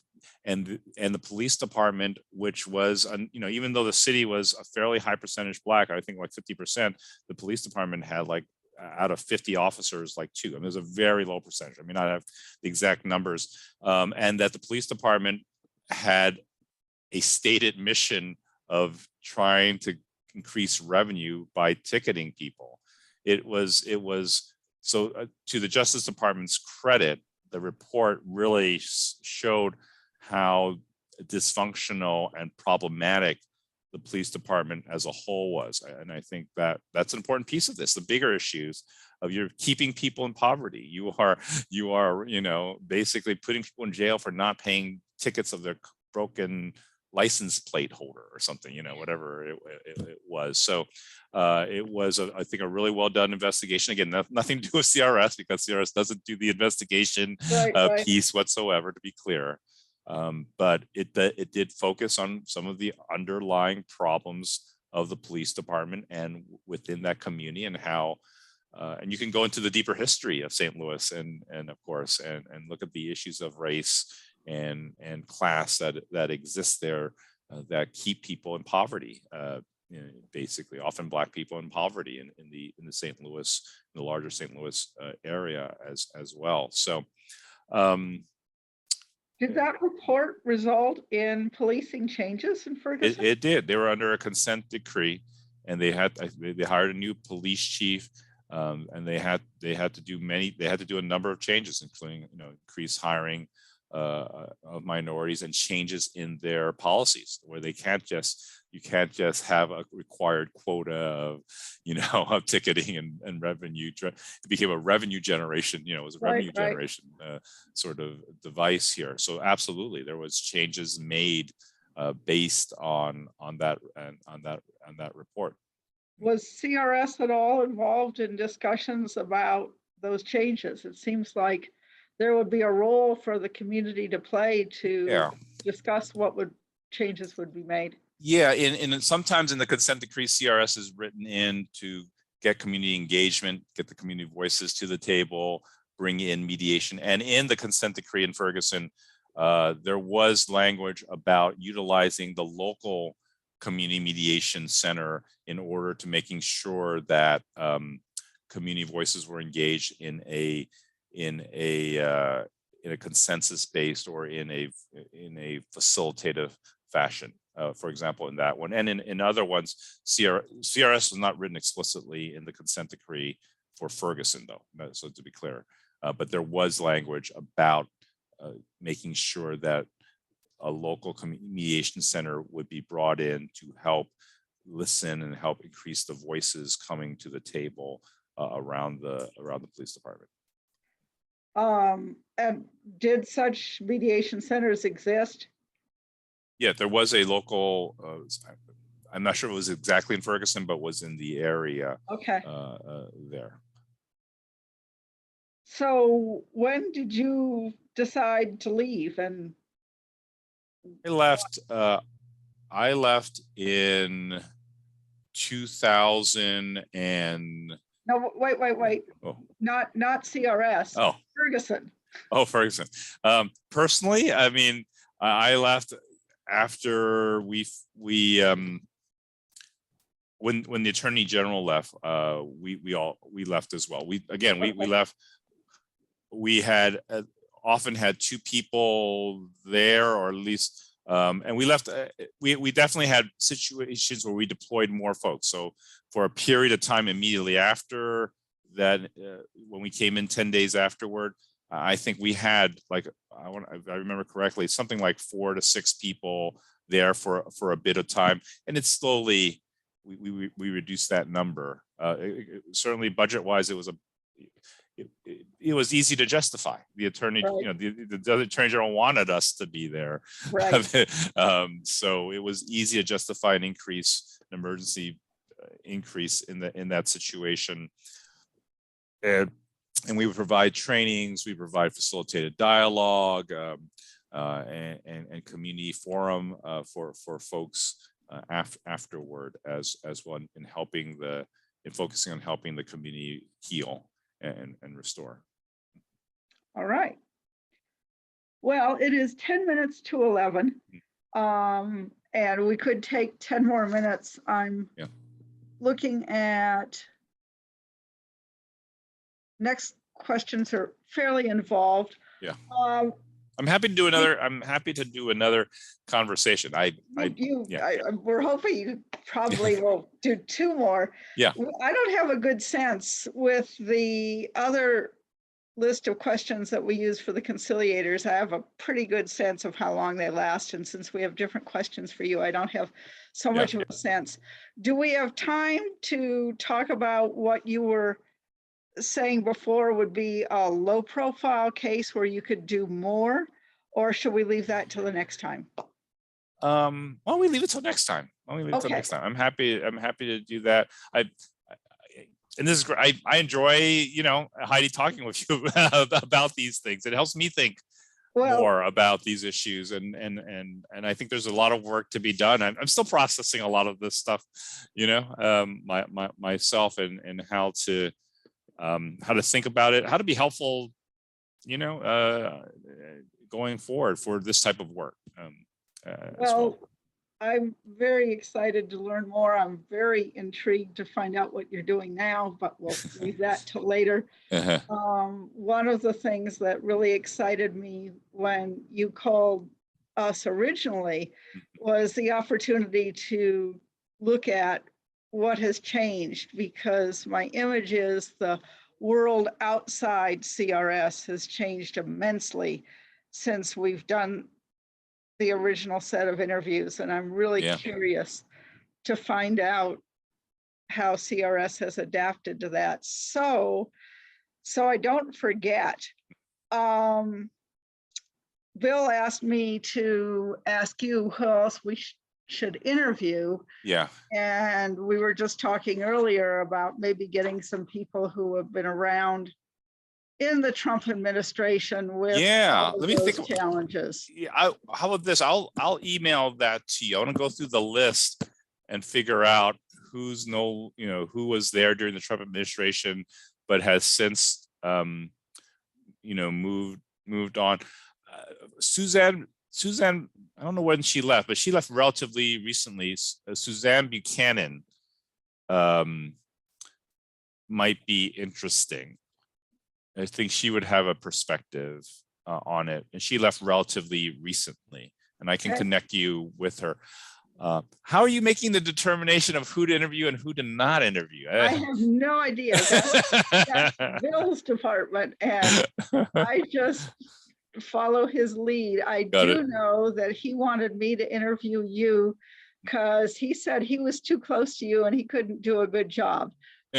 the police department, which was, you know, even though the city was a fairly high percentage Black, I think like 50%, the police department had like out of 50 officers, like 2. I mean, there's a very low percentage. I mean, I have the exact numbers, and that the police department had a stated mission of trying to increase revenue by ticketing people. It was so to the Justice Department's credit, the report really showed how dysfunctional and problematic the police department as a whole was. And I think that that's an important piece of this. The bigger issues of you're keeping people in poverty. You are, you know, basically putting people in jail for not paying tickets of their broken license plate holder or something, you know, whatever it was. So it was, I think, a really well done investigation. Again, nothing to do with CRS, because CRS doesn't do the investigation piece whatsoever, to be clear. But it did focus on some of the underlying problems of the police department and within that community, and how, and you can go into the deeper history of St. Louis and of course, and look at the issues of race and class that exists there, that keep people in poverty, you know, basically often Black people in poverty in the St. Louis, in the larger St. Louis area as well. So did that report result in policing changes in Ferguson? It did. They were under a consent decree, and they hired a new police chief, and they had to do a number of changes, including, you know, increased hiring of minorities and changes in their policies, where you can't just have a required quota of, you know, of ticketing and revenue. It became a revenue generation, you know, it was a revenue generation sort of device here. So absolutely, there was changes made based on that report. Was CRS at all involved in discussions about those changes? It seems like there would be a role for the community to play to discuss what changes would be made. Yeah, in sometimes in the consent decree, CRS is written in to get community engagement, get the community voices to the table, bring in mediation. And in the consent decree in Ferguson, there was language about utilizing the local community mediation center in order to making sure that community voices were engaged in a consensus-based or in a facilitative fashion. For example, in that one, and in other ones, CRS was not written explicitly in the consent decree for Ferguson, though. So to be clear, but there was language about making sure that a local mediation center would be brought in to help listen and help increase the voices coming to the table around the police department. And did such mediation centers exist? Yeah, there was a local, I'm not sure it was exactly in Ferguson, but was in the area there. So when did you decide to leave? And I left in 2000 and no, wait. Oh. Not CRS. Oh, Ferguson. Oh, Ferguson. Personally, I mean, I left after when the Attorney General left. We left as well. We left. We had often had 2 people there, or at least, and we left. We definitely had situations where we deployed more folks. So for a period of time immediately after that, when we came in 10 days afterward, I think we had, like, I remember correctly, something like 4 to 6 people there for a bit of time, and it's slowly we reduced that number. Certainly, budget-wise, it was easy to justify. The attorney, you know, the attorney general wanted us to be there, so it was easy to justify an emergency increase in that situation. And we would provide trainings, we provide facilitated dialogue, and community forum for folks afterward as one in focusing on helping the community heal and restore. All right. Well, it is 10 minutes to 11. And we could take 10 more minutes. I'm looking at next questions are fairly involved. Yeah. I'm happy to do another. I'm happy to do another conversation. We're hoping you probably will do 2 more. Yeah. I don't have a good sense with the other list of questions that we use for the conciliators. I have a pretty good sense of how long they last. And since we have different questions for you, I don't have so much of a sense. Do we have time to talk about what you were saying before would be a low profile case where you could do more, or should we leave that till the next time? Why don't we leave it till next time? I'm happy to do that. And this is great. I enjoy, Heidi, talking with you about these things. It helps me think more about these issues, and I think there's a lot of work to be done. I'm still processing a lot of this stuff, myself, and how to think about it, how to be helpful, going forward for this type of work. I'm very excited to learn more. I'm very intrigued to find out what you're doing now, but we'll leave that till later. One of the things that really excited me when you called us originally was the opportunity to look at what has changed, because my image is the world outside CRS has changed immensely since we've done the original set of interviews. And I'm really curious to find out how CRS has adapted to that. So I don't forget, Bill asked me to ask you who else we should interview. Yeah. And we were just talking earlier about maybe getting some people who have been around in the Trump administration with let me think challenges. How about this? I'll email that to you. I want to go through the list and figure out who was there during the Trump administration, but has since moved on. Suzanne, I don't know when she left, but she left relatively recently. Suzanne Buchanan might be interesting. I think she would have a perspective on it, and she left relatively recently, and I can connect you with her. How are you making the determination of who to interview and who to not interview? I have no idea. That's Bill's department, and I just follow his lead. I do know that he wanted me to interview you because he said he was too close to you and he couldn't do a good job.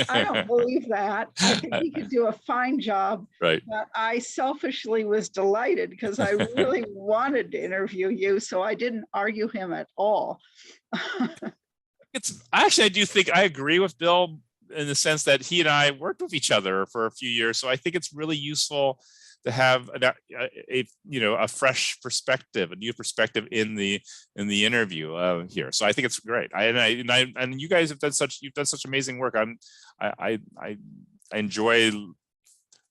I don't believe that. I think he could do a fine job. Right. But I selfishly was delighted because I really wanted to interview you, so I didn't argue him at all. I do think I agree with Bill in the sense that he and I worked with each other for a few years, so I think it's really useful to have a fresh perspective, a new perspective in the interview here. So I think it's great. And you guys have done such amazing work. I enjoy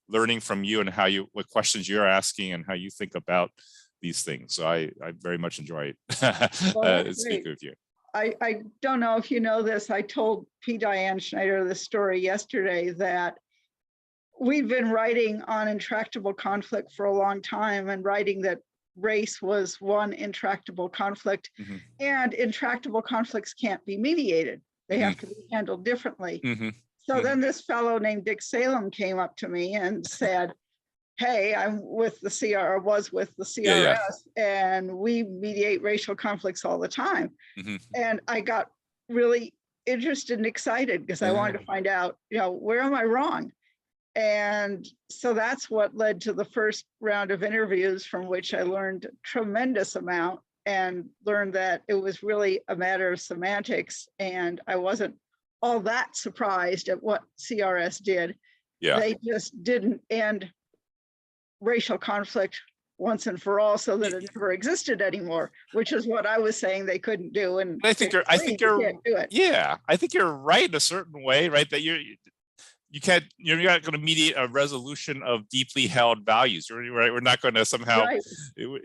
learning from you and what questions you're asking and how you think about these things. So I very much enjoy speaking with you. I don't know if you know this. I told P. Diane Schneider this story yesterday that we've been writing on intractable conflict for a long time, and writing that race was one intractable conflict, and intractable conflicts can't be mediated. They have to be handled differently. So then this fellow named Dick Salem came up to me and said, hey, I'm with the CRS, and we mediate racial conflicts all the time. And I got really interested and excited because I wanted to find out, where am I wrong? And so that's what led to the first round of interviews, from which I learned a tremendous amount and learned that it was really a matter of semantics. And I wasn't all that surprised at what CRS did. They just didn't end racial conflict once and for all so that it never existed anymore, which is what I was saying they couldn't do. And I think you're right in a certain way, right? That you're not going to mediate a resolution of deeply held values, right? We're not going to somehow, Right.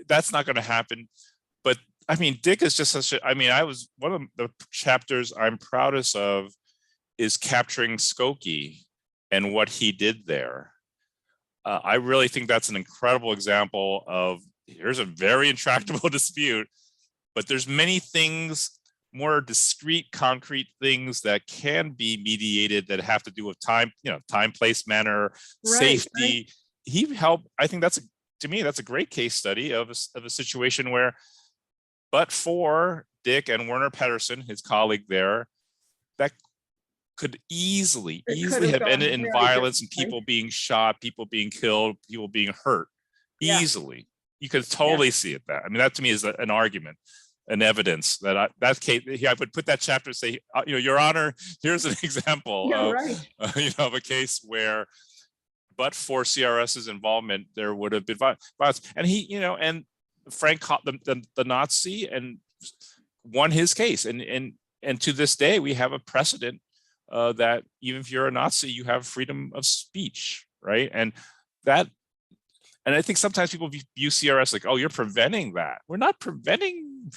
that's not going to happen. But I mean, Dick is just such a, I mean, one of the chapters I'm proudest of is capturing Skokie and what he did there. I really think that's an incredible example of, here's a very intractable dispute, but there's many things, more discrete, concrete things that can be mediated that have to do with time, time, place, manner, safety. Right. He helped. I think to me, that's a great case study of a situation where, but for Dick and Werner Pedersen, his colleague there, that could easily have ended in violence and people being shot, people being killed, people being hurt. Yeah. Easily. You could totally see it. That, I mean, that to me is an argument, an evidence that that case, I would put that chapter, say, Your Honor, here's an example of, of a case where, but for CRS's involvement, there would have been violence. And he, and Frank caught the Nazi and won his case. And to this day, we have a precedent that even if you're a Nazi, you have freedom of speech, right? And I think sometimes people view CRS like, oh, you're preventing that. We're not preventing.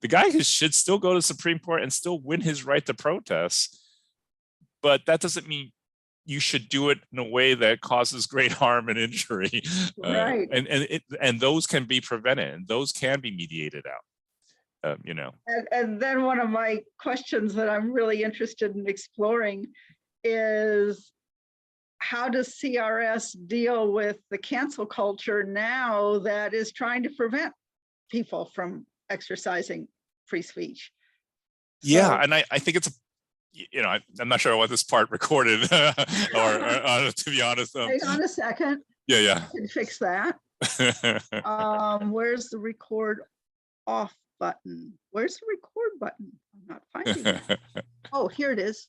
The guy should still go to the Supreme Court and still win his right to protest. But that doesn't mean you should do it in a way that causes great harm and injury. Right. And those can be prevented, and those can be mediated out. And then one of my questions that I'm really interested in exploring is, how does CRS deal with the cancel culture now that is trying to prevent people from exercising free speech? Yeah, and I think it's I'm not sure I want this part recorded, or to be honest. Hang on a second. Yeah. I can fix that. Where's the record off button? Where's the record button? I'm not finding it. Oh, here it is.